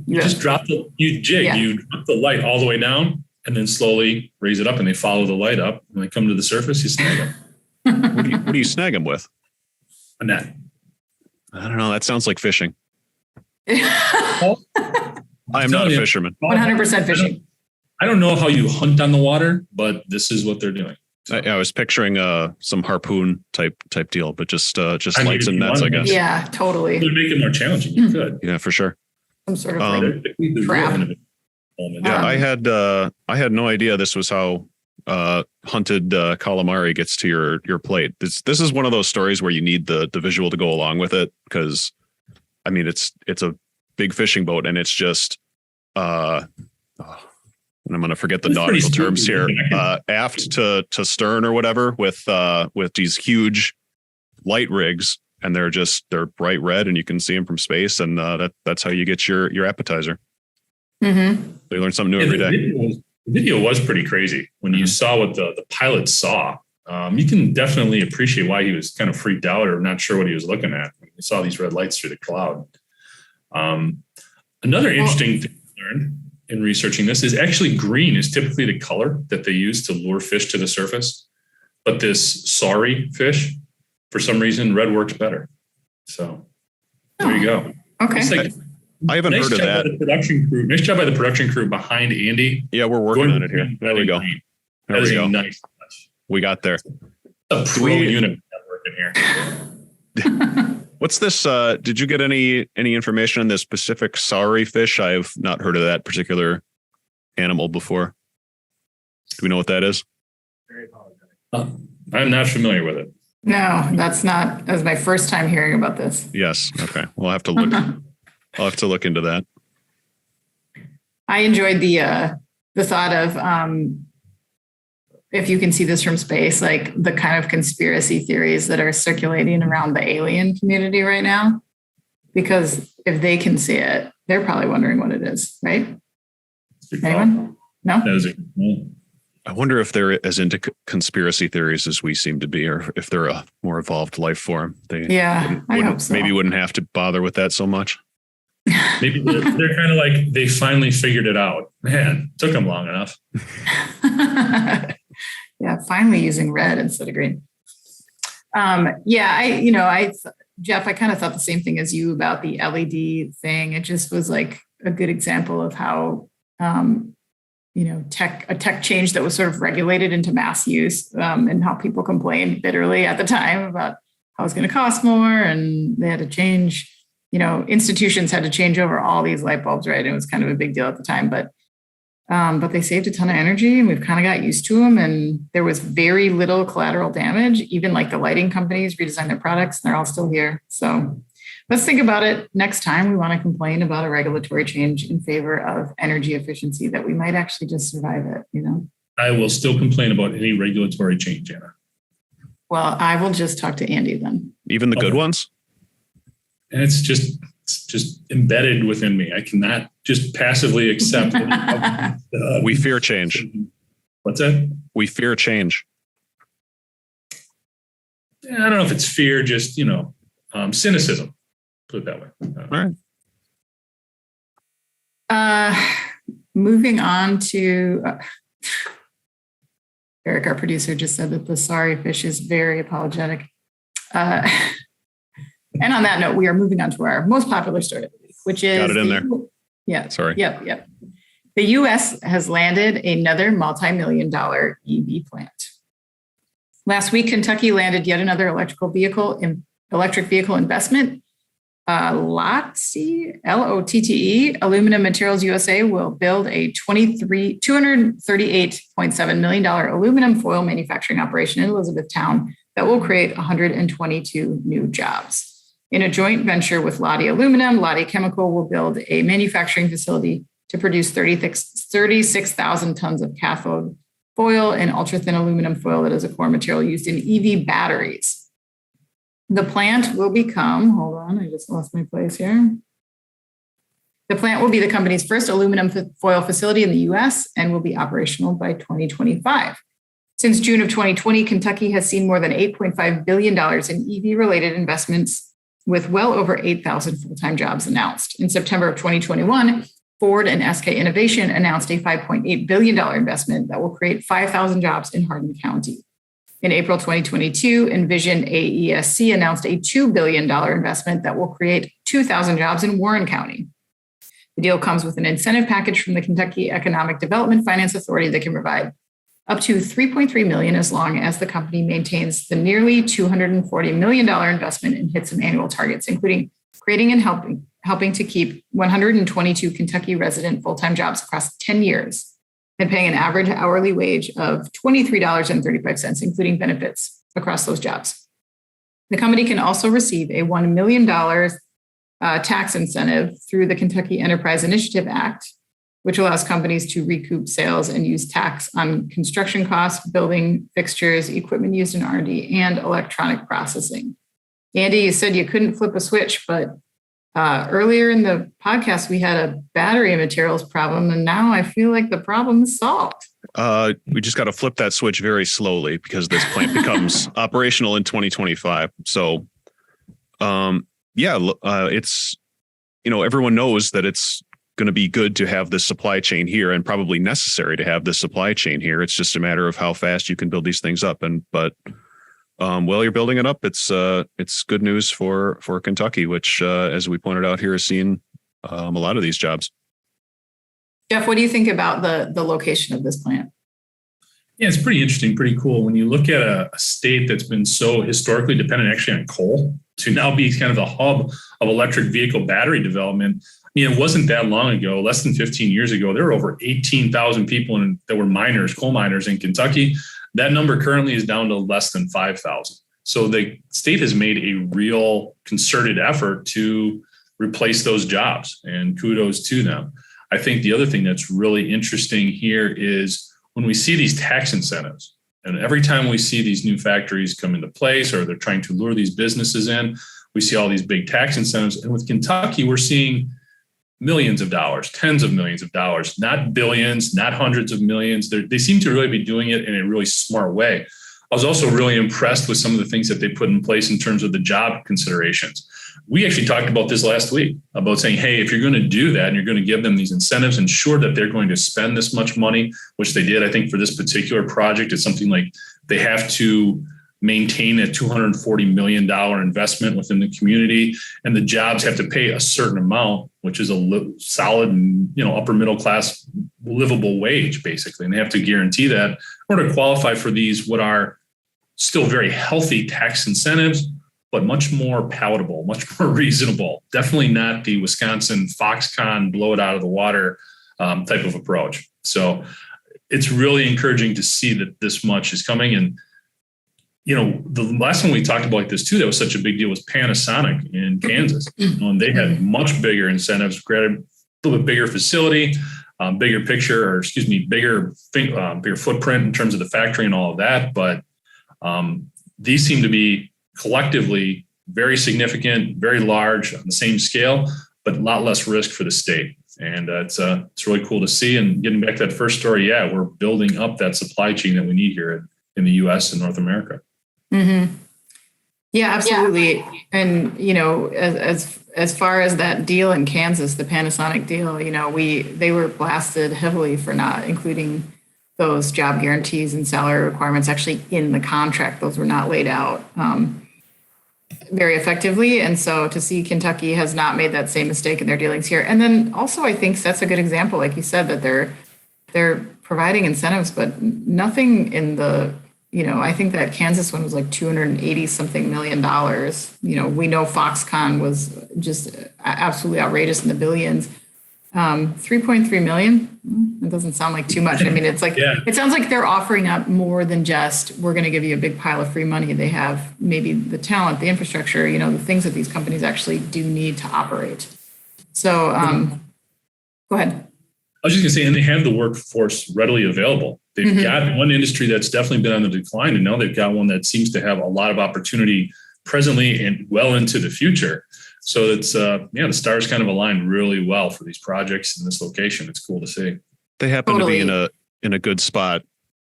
just drop you drop the light all the way down and then slowly raise it up, and they follow the light up. When they come to the surface, you snag them. What do you snag them with? A net. I don't know. That sounds like fishing. I am not a fisherman. 100% fishing. I don't know how you hunt on the water, but this is what they're doing. So. I was picturing some harpoon type deal, but just lights and nets, I guess. Yeah, totally. It would make it more challenging. You could. Yeah, for sure. Some sort of trap. Yeah, I had no idea this was how hunted calamari gets to your plate. This is one of those stories where you need the visual to go along with it, because I mean it's a big fishing boat, and it's just and I'm going to forget the nautical terms here, aft to stern or whatever, with these huge light rigs, and they're bright red and you can see them from space, and that's how you get your appetizer. Mm-hmm. So you learn something new every day. The video was pretty crazy. When you saw what the pilot saw, you can definitely appreciate why he was kind of freaked out or not sure what he was looking at when he saw these red lights through the cloud. Another interesting thing I learned in researching this is actually green is typically the color that they use to lure fish to the surface. But this sorry fish, for some reason, red works better. So there you go. Okay. I haven't heard of that. Nice job by the production crew behind Andy. Yeah, we're working on it here. There we go. That is a nice touch. We got there. A pro unit working here. What's this? Did you get any information on this Pacific sorry fish? I have not heard of that particular animal before. Do we know what that is? I'm not familiar with it. No, that was my first time hearing about this. Yes. Okay. We'll have to look. I'll have to look into that. I enjoyed the thought of if you can see this from space, like the kind of conspiracy theories that are circulating around the alien community right now. Because if they can see it, they're probably wondering what it is, right? Anyone? No? That was no. I wonder if they're as into conspiracy theories as we seem to be, or if they're a more evolved life form. They I hope so. maybe wouldn't have to bother with that so much. Maybe they're kind of like, they finally figured it out. Man, took them long enough. Yeah, finally using red instead of green. Jeff, I kind of thought the same thing as you about the LED thing. It just was like a good example of how, a tech change that was sort of regulated into mass use, and how people complained bitterly at the time about how it's going to cost more, and they had to change, institutions had to change over all these light bulbs, right? It was kind of a big deal at the time, but they saved a ton of energy, and we've kind of got used to them. And there was very little collateral damage. Even like the lighting companies redesigned their products, and they're all still here. So let's think about it next time we want to complain about a regulatory change in favor of energy efficiency, that we might actually just survive it, I will still complain about any regulatory change, Anna. Well, I will just talk to Andy then. Even the good ones? And it's just embedded within me. I cannot just passively accept it. We fear change. What's that? We fear change. I don't know if it's fear, just, cynicism. Put it that way. All right. Moving on to Eric, our producer, just said that the sorry fish is very apologetic. And on that note, we are moving on to our most popular story of the week, which is... Got it in there. Yeah. Sorry. Yep. The U.S. has landed another multi-million-dollar EV plant. Last week, Kentucky landed yet another electric vehicle investment. LOTTE, L-O-T-T-E, Aluminum Materials USA will build a $238.7 million aluminum foil manufacturing operation in Elizabethtown that will create 122 new jobs. In a joint venture with Lotte Aluminum, Lotte Chemical will build a manufacturing facility to produce 36,000 tons of cathode foil and ultra-thin aluminum foil that is a core material used in EV batteries. The plant will become, hold on, I just lost my place here. The plant will be the company's first aluminum foil facility in the U.S. and will be operational by 2025. Since June of 2020, Kentucky has seen more than $8.5 billion in EV-related investments, with well over 8,000 full-time jobs announced. In September of 2021, Ford and SK Innovation announced a $5.8 billion investment that will create 5,000 jobs in Hardin County. In April 2022, Envision AESC announced a $2 billion investment that will create 2,000 jobs in Warren County. The deal comes with an incentive package from the Kentucky Economic Development Finance Authority that can provide up to $3.3 million as long as the company maintains the nearly $240 million investment and hits some annual targets, including creating and helping to keep 122 Kentucky resident full-time jobs across 10 years and paying an average hourly wage of $23.35, including benefits across those jobs. The company can also receive a $1 million tax incentive through the Kentucky Enterprise Initiative Act, which allows companies to recoup sales and use tax on construction costs, building fixtures, equipment used in R&D, and electronic processing. Andy, you said you couldn't flip a switch, but earlier in the podcast, we had a battery materials problem, and now I feel like the problem is solved. We just got to flip that switch very slowly because this plant becomes operational in 2025. So, it's, everyone knows that it's going to be good to have this supply chain here and probably necessary to have this supply chain here. It's just a matter of how fast you can build these things up. While you're building it up, it's good news for Kentucky, which, as we pointed out here, has seen a lot of these jobs. Jeff, what do you think about the location of this plant? Yeah, it's pretty interesting, pretty cool. When you look at a state that's been so historically dependent actually on coal to now be kind of the hub of electric vehicle battery development. It wasn't that long ago, less than 15 years ago, there were over 18,000 people that were coal miners in Kentucky. That number currently is down to less than 5,000. So the state has made a real concerted effort to replace those jobs, and kudos to them. I think the other thing that's really interesting here is when we see these tax incentives, and every time we see these new factories come into place or they're trying to lure these businesses in, we see all these big tax incentives. And with Kentucky, we're seeing millions of dollars, tens of millions of dollars, not billions, not hundreds of millions. They seem to really be doing it in a really smart way. I was also really impressed with some of the things that they put in place in terms of the job considerations. We actually talked about this last week about saying, hey, if you're going to do that and you're going to give them these incentives, ensure that they're going to spend this much money, which they did. I think for this particular project, it's something like they have to maintain a $240 million investment within the community, and the jobs have to pay a certain amount, which is a solid, upper middle class livable wage, basically. And they have to guarantee that in order to qualify for these, what are still very healthy tax incentives, but much more palatable, much more reasonable. Definitely not the Wisconsin Foxconn blow it out of the water type of approach. So it's really encouraging to see that this much is coming. And the last one we talked about like this too, that was such a big deal, was Panasonic in Kansas. And they had much bigger incentives, granted a little bit bigger facility, bigger footprint in terms of the factory and all of that. But these seem to be collectively very significant, very large on the same scale, but a lot less risk for the state. And it's really cool to see. And getting back to that first story, yeah, we're building up that supply chain that we need here in the U.S. and North America. Mm-hmm. Yeah, absolutely. Yeah. And, as far as that deal in Kansas, the Panasonic deal, they were blasted heavily for not including those job guarantees and salary requirements actually in the contract. Those were not laid out very effectively. And so to see Kentucky has not made that same mistake in their dealings here. And then also, I think that's a good example, like you said, that they're providing incentives, but nothing in the, I think that Kansas one was like $280 something million. We know Foxconn was just absolutely outrageous in the billions. 3.3 million. It doesn't sound like too much. I mean, it's like, It sounds like they're offering up more than just, we're going to give you a big pile of free money. They have maybe the talent, the infrastructure, the things that these companies actually do need to operate. So go ahead. I was just going to say, and they have the workforce readily available. They've got one industry that's definitely been on the decline, and now they've got one that seems to have a lot of opportunity presently and well into the future. So it's, the stars kind of align really well for these projects in this location. It's cool to see. They happen to be in a good spot,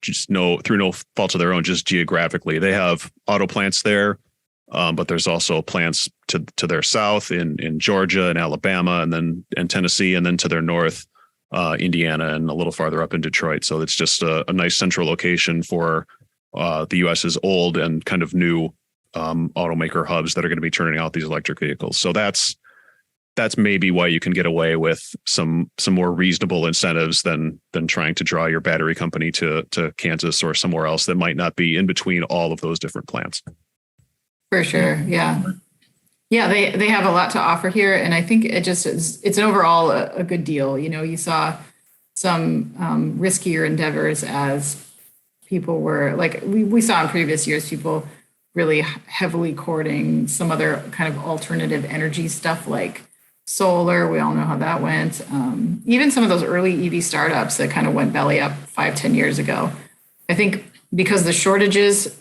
just through no fault of their own, just geographically. They have auto plants there, but there's also plants to their south in Georgia and Alabama, and Tennessee, and then to their north, Indiana, and a little farther up in Detroit. So it's just a nice central location for the U.S.'s old and kind of new automaker hubs that are going to be turning out these electric vehicles. So that's maybe why you can get away with some more reasonable incentives than trying to draw your battery company to Kansas or somewhere else that might not be in between all of those different plants. For sure. Yeah. Yeah. They have a lot to offer here. And I think it's an overall a good deal. You saw some riskier endeavors as people were like, we saw in previous years, people really heavily courting some other kind of alternative energy stuff like solar. We all know how that went. Even some of those early EV startups that kind of went belly up 5-10 years ago. I think because the shortages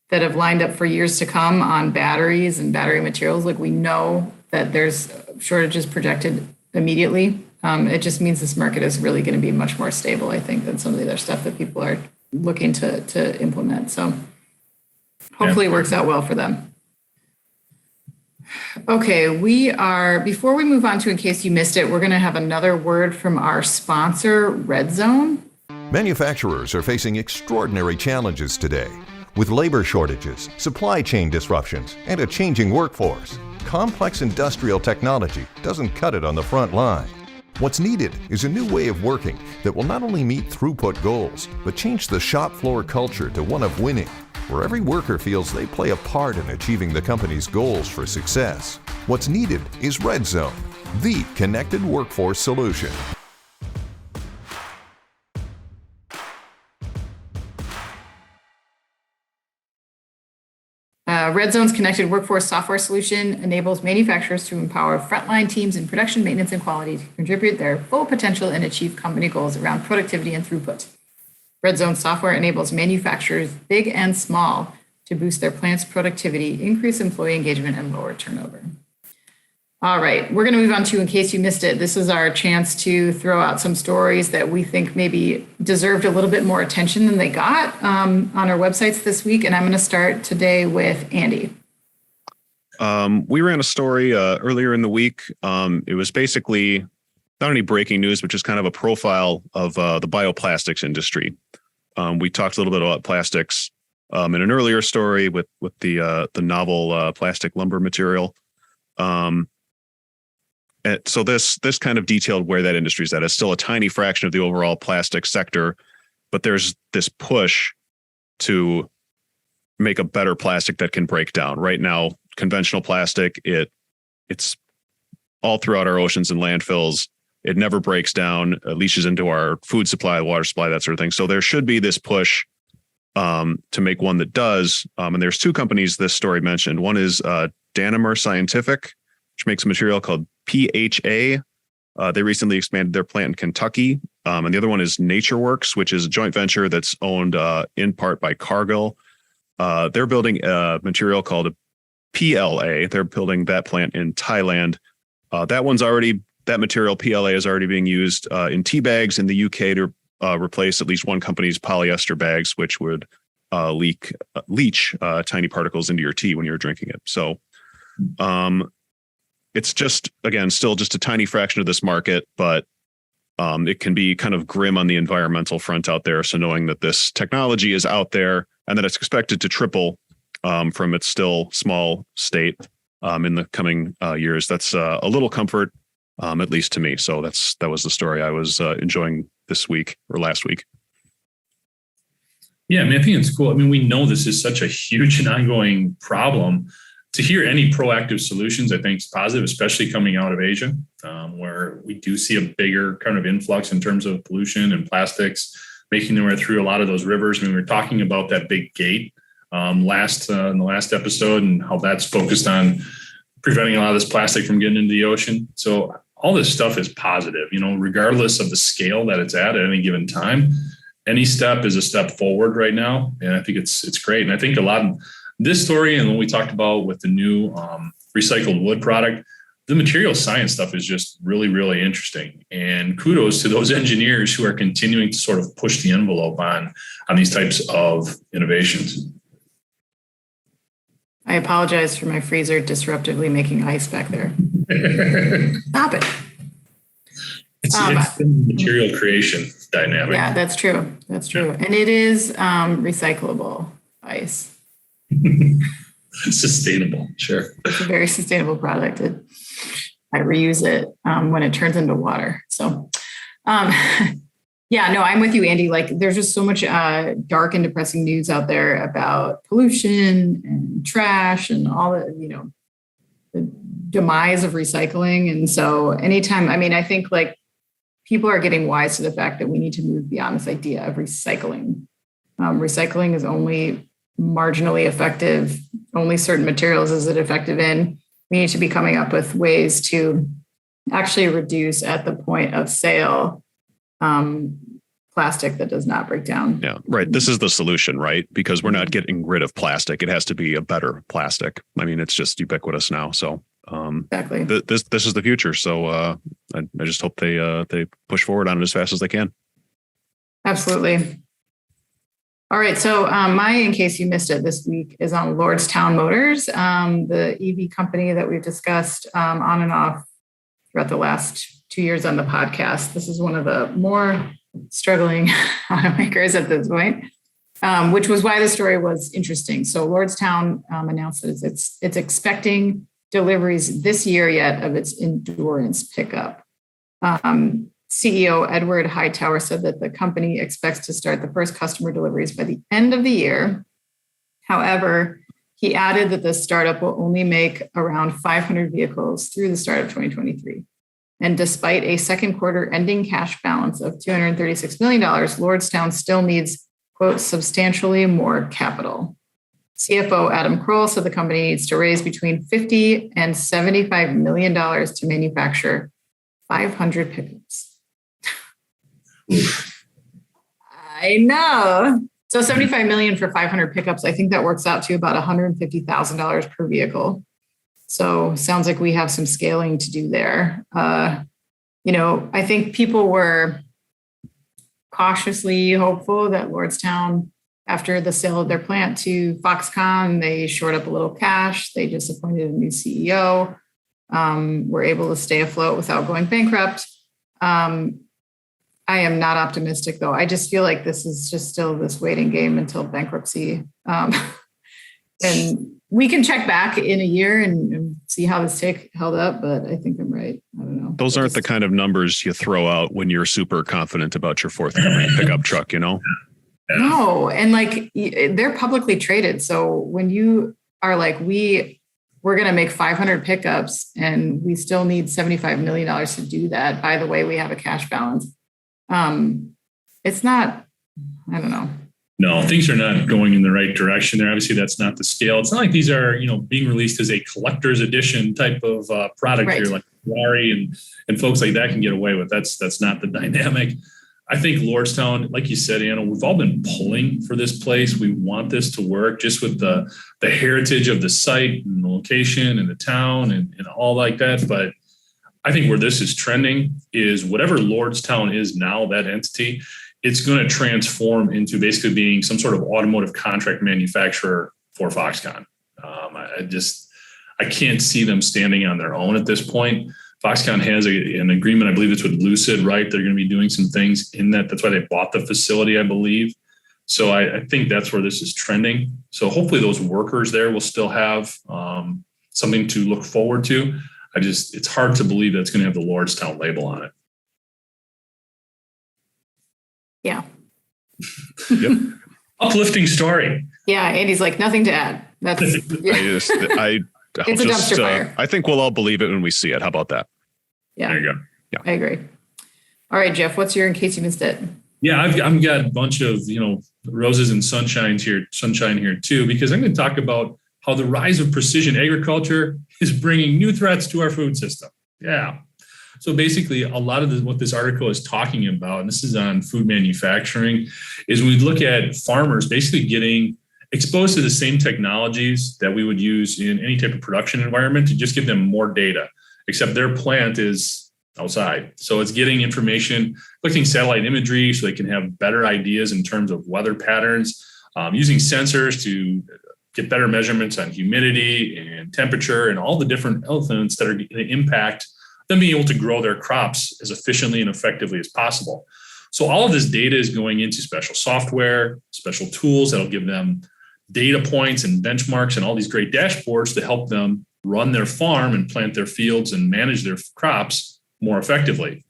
that have lined up for years to come on batteries and battery materials, like we know that there's shortages projected immediately. It just means this market is really going to be much more stable, I think, than some of the other stuff that people are looking to implement. So hopefully it works out well for them. Okay, before we move on to In Case You Missed It, we're going to have another word from our sponsor, Red Zone. Manufacturers are facing extraordinary challenges today. With labor shortages, supply chain disruptions, and a changing workforce, complex industrial technology doesn't cut it on the front line. What's needed is a new way of working that will not only meet throughput goals, but change the shop floor culture to one of winning, where every worker feels they play a part in achieving the company's goals for success. What's needed is Red Zone, the connected workforce solution. Red Zone's connected workforce software solution enables manufacturers to empower frontline teams in production, maintenance, and quality to contribute their full potential and achieve company goals around productivity and throughput. Red Zone software enables manufacturers, big and small, to boost their plant's productivity, increase employee engagement, and lower turnover. All right, we're going to move on to, in case you missed it, this is our chance to throw out some stories that we think maybe deserved a little bit more attention than they got on our websites this week. And I'm going to start today with Andy. We ran a story earlier in the week. It was basically not any breaking news, but just kind of a profile of the bioplastics industry. We talked a little bit about plastics in an earlier story with the novel plastic lumber material. So this kind of detailed where that industry is at. It's still a tiny fraction of the overall plastic sector, but there's this push to make a better plastic that can break down. Right now, conventional plastic, it's all throughout our oceans and landfills. It never breaks down, it leaches into our food supply, water supply, that sort of thing. So there should be this push to make one that does. And there's two companies this story mentioned. One is Danimer Scientific, which makes a material called PHA. They recently expanded their plant in Kentucky. And the other one is NatureWorks, which is a joint venture that's owned in part by Cargill. They're building a material called a PLA. They're building that plant in Thailand. That material, PLA, is already being used in tea bags in the UK to replace at least one company's polyester bags, which would leach tiny particles into your tea when you're drinking it. So it's just, again, still just a tiny fraction of this market, but it can be kind of grim on the environmental front out there. So knowing that this technology is out there and that it's expected to triple from its still small state in the coming years, that's a little comfort, at least to me. So that was the story I was enjoying this week or last week. Yeah, I mean, I think it's cool. I mean, we know this is such a huge and ongoing problem. To hear any proactive solutions, I think is positive, especially coming out of Asia, where we do see a bigger kind of influx in terms of pollution and plastics making their way through a lot of those rivers. I mean, we were talking about that big gate in the last episode and how that's focused on preventing a lot of this plastic from getting into the ocean. So all this stuff is positive, regardless of the scale that it's at any given time. Any step is a step forward right now. And I think it's great. And I think a lot of this story and what we talked about with the new recycled wood product, the material science stuff is just really, really interesting. And kudos to those engineers who are continuing to sort of push the envelope on these types of innovations. I apologize for my freezer disruptively making ice back there. Stop it. It's the material creation dynamic. Yeah, that's true. That's true. And it is recyclable ice. Sustainable, sure. It's a very sustainable product. I reuse it when it turns into water. So, yeah, no, I'm with you, Andy. Like, there's just so much dark and depressing news out there about pollution and trash and all the, the demise of recycling. And so, anytime, I mean, I think like people are getting wise to the fact that we need to move beyond this idea of recycling. Recycling is only marginally effective. Only certain materials is it effective in. We need to be coming up with ways to actually reduce at the point of sale plastic that does not break down. Yeah, right. This is the solution, right? Because we're not getting rid of plastic. It has to be a better plastic. I mean, it's just ubiquitous now. So exactly. This is the future. So I just hope they push forward on it as fast as they can. Absolutely. All right. So in case you missed it this week, is on Lordstown Motors, the EV company that we've discussed on and off throughout the last 2 years on the podcast. This is one of the more struggling automakers at this point, which was why the story was interesting. So Lordstown announced that it's expecting deliveries this year yet of its endurance pickup. CEO Edward Hightower said that the company expects to start the first customer deliveries by the end of the year. However, he added that the startup will only make around 500 vehicles through the start of 2023. And despite a second quarter ending cash balance of $236 million, Lordstown still needs, quote, substantially more capital. CFO Adam Kroll said the company needs to raise between $50 and $75 million to manufacture 500 pickups. I know. So $75 million for 500 pickups. I think that works out to about $150,000 per vehicle. So sounds like we have some scaling to do there. I think people were cautiously hopeful that Lordstown, after the sale of their plant to Foxconn, they shored up a little cash. They just appointed a new CEO. Were able to stay afloat without going bankrupt. I am not optimistic, though. I just feel like this is just still this waiting game until bankruptcy. And we can check back in a year and see how this held up, but I think I'm right. I don't know. Those aren't the kind of numbers you throw out when you're super confident about your forthcoming pickup truck, No, and like they're publicly traded. So when you are like, we're going to make 500 pickups and we still need $75 million to do that. By the way, we have a cash balance. It's not, I don't know. No, things are not going in the right direction there. Obviously, that's not the scale. It's not like these are, being released as a collector's edition type of product here, like Ferrari and folks like that can get away with. That's not the dynamic. I think Lordstown, like you said, Anna, we've all been pulling for this place. We want this to work just with the heritage of the site and the location and the town and all like that. But I think where this is trending is whatever Lordstown is now, that entity, it's going to transform into basically being some sort of automotive contract manufacturer for Foxconn. I can't see them standing on their own at this point. Foxconn has an agreement, I believe it's with Lucid, right? They're going to be doing some things in that. That's why they bought the facility, I believe. So I think that's where this is trending. So hopefully those workers there will still have something to look forward to. It's hard to believe that's going to have the Lordstown label on it. Yeah. Yep. Uplifting story. Yeah. Andy's like, nothing to add. That's It's a dumpster fire. I think we'll all believe it when we see it. How about that? Yeah. There you go. Yeah. I agree. All right, Jeff, what's your in case you missed it? Yeah, I've got a bunch of, roses and sunshine here too, because I'm going to talk about how the rise of precision agriculture is bringing new threats to our food system. Yeah. So basically, a lot of what this article is talking about, and this is on food manufacturing, is we look at farmers basically getting exposed to the same technologies that we would use in any type of production environment to just give them more data, except their plant is outside. So it's getting information, collecting satellite imagery so they can have better ideas in terms of weather patterns, using sensors to get better measurements on humidity and temperature and all the different elements that are going to impact them being able to grow their crops as efficiently and effectively as possible. So all of this data is going into special software, special tools that'll give them data points and benchmarks and all these great dashboards to help them run their farm and plant their fields and manage their crops more effectively.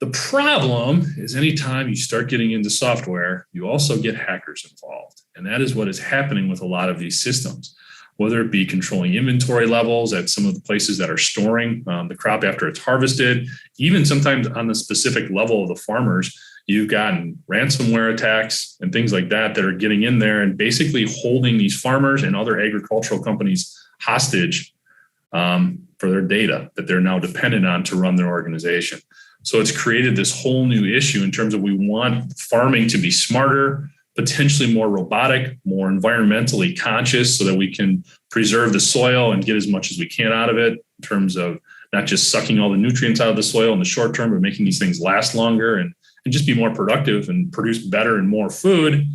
The problem is anytime you start getting into software, you also get hackers involved. And that is what is happening with a lot of these systems, whether it be controlling inventory levels at some of the places that are storing the crop after it's harvested, even sometimes on the specific level of the farmers, you've gotten ransomware attacks and things like that are getting in there and basically holding these farmers and other agricultural companies hostage for their data that they're now dependent on to run their organization. So it's created this whole new issue in terms of we want farming to be smarter, potentially more robotic, more environmentally conscious so that we can preserve the soil and get as much as we can out of it in terms of not just sucking all the nutrients out of the soil in the short term, but making these things last longer and just be more productive and produce better and more food.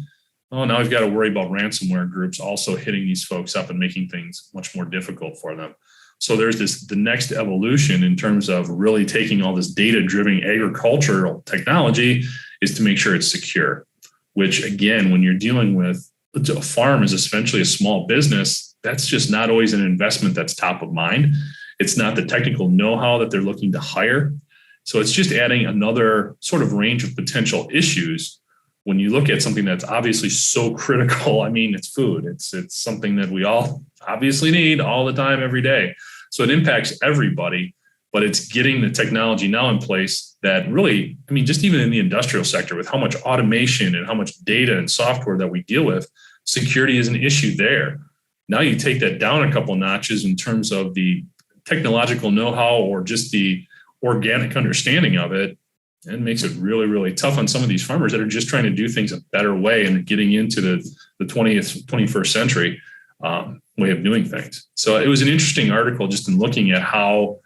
Oh, now we've got to worry about ransomware groups also hitting these folks up and making things much more difficult for them. So there's the next evolution in terms of really taking all this data-driven agricultural technology is to make sure it's secure. Which again, when you're dealing with a farm is essentially a small business, that's just not always an investment that's top of mind. It's not the technical know-how that they're looking to hire. So it's just adding another sort of range of potential issues when you look at something that's obviously so critical. I mean, it's food. It's something that we all obviously need all the time, every day. So it impacts everybody, but it's getting the technology now in place that really, I mean, just even in the industrial sector with how much automation and how much data and software that we deal with, security is an issue there. Now you take that down a couple notches in terms of the technological know-how or just the organic understanding of it, and makes it really, really tough on some of these farmers that are just trying to do things a better way and getting into the 21st century. way of doing things. So it was an interesting article just in looking at how,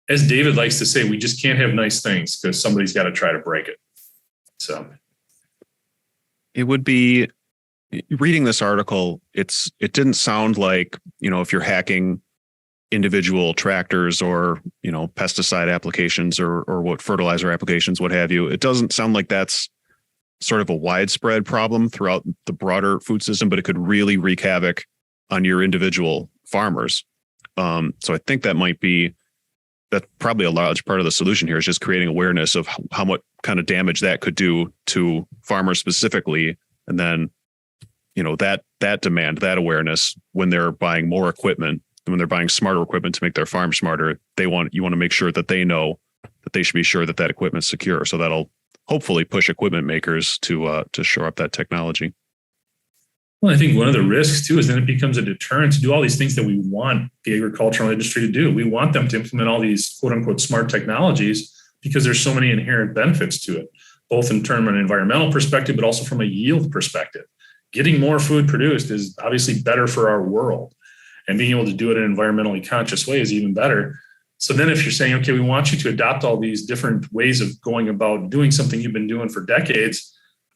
as David likes to say, we just can't have nice things because somebody's got to try to break it. So it would be, reading this article, it didn't sound like, if you're hacking individual tractors or, pesticide applications or what fertilizer applications, what have you, it doesn't sound like that's sort of a widespread problem throughout the broader food system, but it could really wreak havoc on your individual farmers. So I think that's probably a large part of the solution here is just creating awareness of how much kind of damage that could do to farmers specifically. And then, that demand, that awareness, when they're buying more equipment, when they're buying smarter equipment to make their farm smarter, you want to make sure that they know that they should be sure that equipment's secure. So that'll hopefully push equipment makers to shore up that technology. Well, I think one of the risks too is then it becomes a deterrent to do all these things that we want the agricultural industry to do. We want them to implement all these quote unquote smart technologies because there's so many inherent benefits to it, both in terms of an environmental perspective, but also from a yield perspective. Getting more food produced is obviously better for our world, and being able to do it in an environmentally conscious way is even better. So then if you're saying, okay, we want you to adopt all these different ways of going about doing something you've been doing for decades.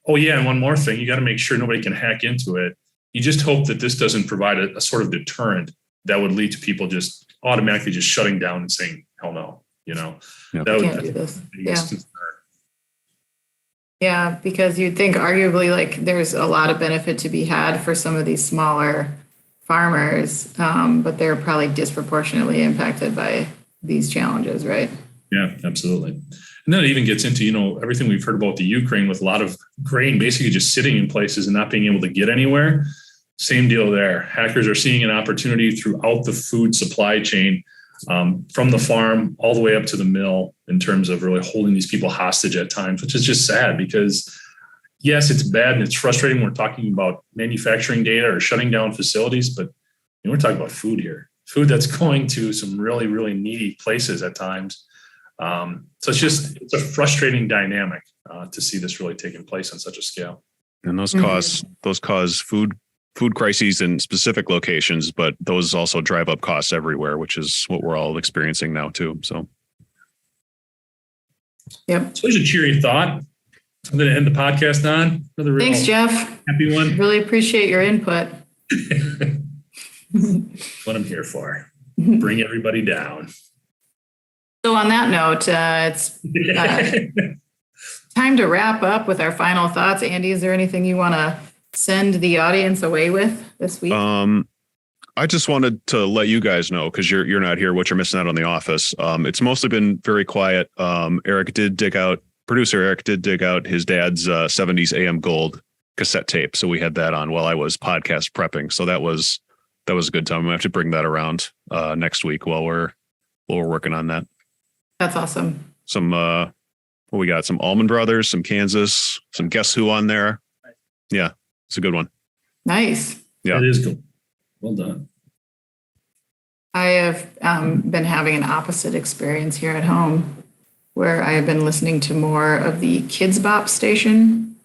Oh yeah, and one more thing, you got to make sure nobody can hack into it. You just hope that this doesn't provide a sort of deterrent that would lead to people just automatically just shutting down and saying, hell no, Yep. That would do this. Yeah, because you'd think arguably like there's a lot of benefit to be had for some of these smaller farmers, but they're probably disproportionately impacted by these challenges, right? Yeah, absolutely. And then it even gets into, everything we've heard about the Ukraine with a lot of grain basically just sitting in places and not being able to get anywhere. Same deal there. Hackers are seeing an opportunity throughout the food supply chain, from the farm all the way up to the mill, in terms of really holding these people hostage at times, which is just sad because yes, it's bad and it's frustrating. We're talking about manufacturing data or shutting down facilities, but we're talking about food here, food that's going to some really, really needy places at times. So it's a frustrating dynamic to see this really taking place on such a scale. And those cause food crises in specific locations, but those also drive up costs everywhere, which is what we're all experiencing now too. So, yep. So there's a cheery thought I'm going to end the podcast on. Thanks, Jeff. Happy one. Really appreciate your input. What I'm here for. Bring everybody down. So on that note, it's time to wrap up with our final thoughts. Andy, is there anything you want to send the audience away with this week? I just wanted to let you guys know, because you're not here, what you're missing out on The Office. It's mostly been very quiet. Producer Eric did dig out his dad's 70s AM Gold cassette tape. So we had that on while I was podcast prepping. So that was a good time. I'm gonna have to bring that around next week while we're working on that. That's awesome. Some what we got? Some Allman Brothers, some Kansas, some Guess Who on there. Yeah, it's a good one. Nice. Yeah, it is good. Well done. I have been having an opposite experience here at home, where I have been listening to more of the Kids Bop station.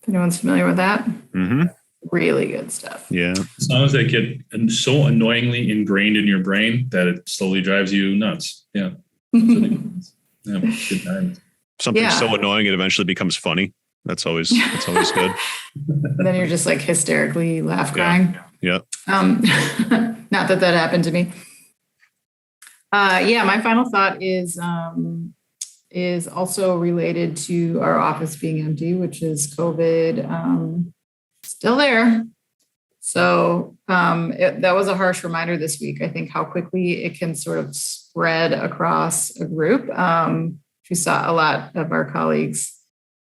If anyone's familiar with that. Mm-hmm. Really good stuff. Yeah. Songs that get so annoyingly ingrained in your brain that it slowly drives you nuts. Yeah. Yeah, good times. Something so annoying it eventually becomes funny. That's always good. And then you're just like hysterically crying. Yeah. Not that happened to me. My final thought is also related to our office being empty, which is COVID still there. So that was a harsh reminder this week. I think how quickly it can sort of spread across a group. We saw a lot of our colleagues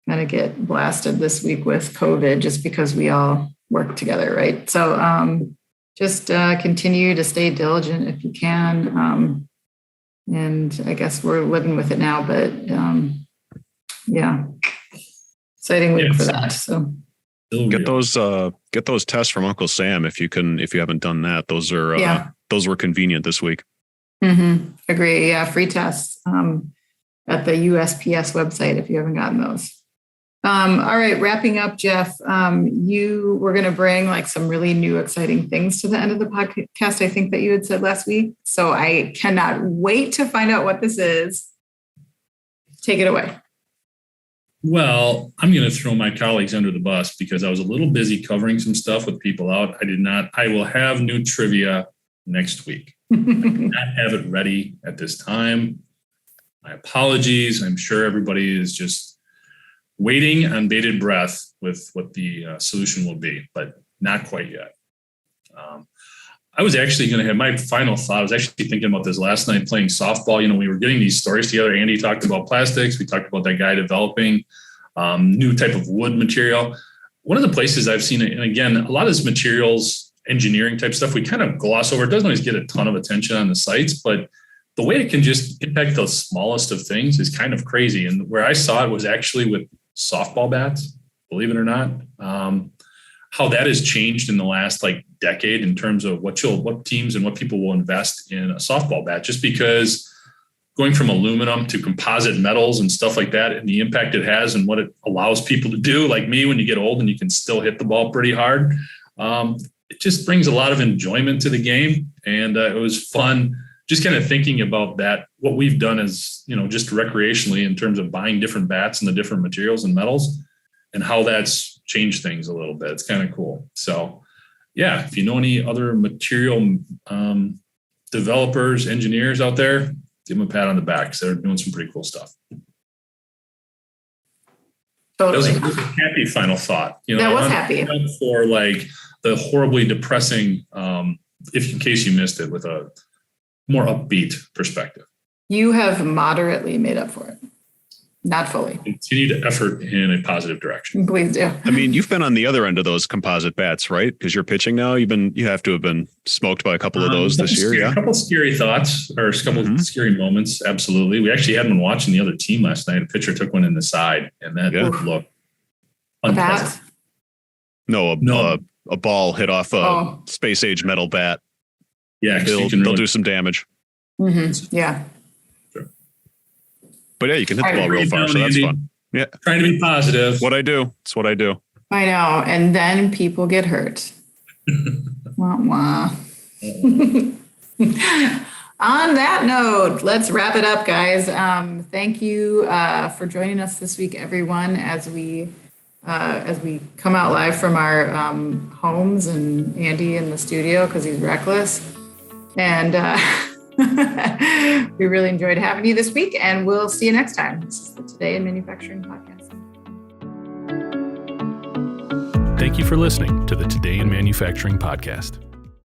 kind of get blasted this week with COVID just because we all work together, right? So just continue to stay diligent if you can. And I guess we're living with it now, but exciting week for that. So get those tests from Uncle Sam if you haven't done that. Those were convenient this week. Mm-hmm. Agree. Yeah, free tests at the USPS website if you haven't gotten those. All right, wrapping up, Jeff, you were going to bring like some really new, exciting things to the end of the podcast, I think that you had said last week. So I cannot wait to find out what this is. Take it away. Well, I'm going to throw my colleagues under the bus because I was a little busy covering some stuff with people out. I will have new trivia next week. I did not have it ready at this time. My apologies. I'm sure everybody is just waiting on bated breath with what the solution will be, but not quite yet. I was actually going to have my final thought. I was actually thinking about this last night playing softball. You know, we were getting these stories together. Andy talked about plastics. We talked about that guy developing new type of wood material. One of the places I've seen it, and again, a lot of this materials engineering type stuff, we kind of gloss over. It doesn't always get a ton of attention on the sites, but the way it can just impact the smallest of things is kind of crazy. And where I saw it was actually with softball bats, believe it or not. How that has changed in the last like decade in terms of what teams and what people will invest in a softball bat, just because going from aluminum to composite metals and stuff like that and the impact it has and what it allows people to do, like me, when you get old and you can still hit the ball pretty hard. It just brings a lot of enjoyment to the game. And it was fun just kind of thinking about that, what we've done as, you know, just recreationally in terms of buying different bats and the different materials and metals and how that's changed things a little bit. It's kind of cool. So yeah, if you know any other material developers, engineers out there, give them a pat on the back because they're doing some pretty cool stuff. Totally. That was a happy final thought. You know, that was happy. For like the horribly depressing, if in case you missed it, with a more upbeat perspective. You have moderately made up for it. Not fully. Continued effort in a positive direction. Please do. I mean, you've been on the other end of those composite bats, right? Because you're pitching now. You have to have been smoked by a couple of those this year. Yeah. A couple scary thoughts or a couple scary moments. Absolutely. We actually had one watching the other team last night. A pitcher took one in the side and that looked unpleasant. No, a ball hit off a space age metal bat. Yeah. They'll do some damage. Mm-hmm. Yeah. But yeah, you can hit the ball real far, so that's fun. Yeah. Trying to be positive. It's what I do. It's what I do. I know. And then people get hurt. Wah, wah. On that note, let's wrap it up, guys. Thank you for joining us this week, everyone, as we come out live from our homes and Andy in the studio because he's reckless. And we really enjoyed having you this week, and we'll see you next time. This is the Today in Manufacturing podcast. Thank you for listening to the Today in Manufacturing podcast.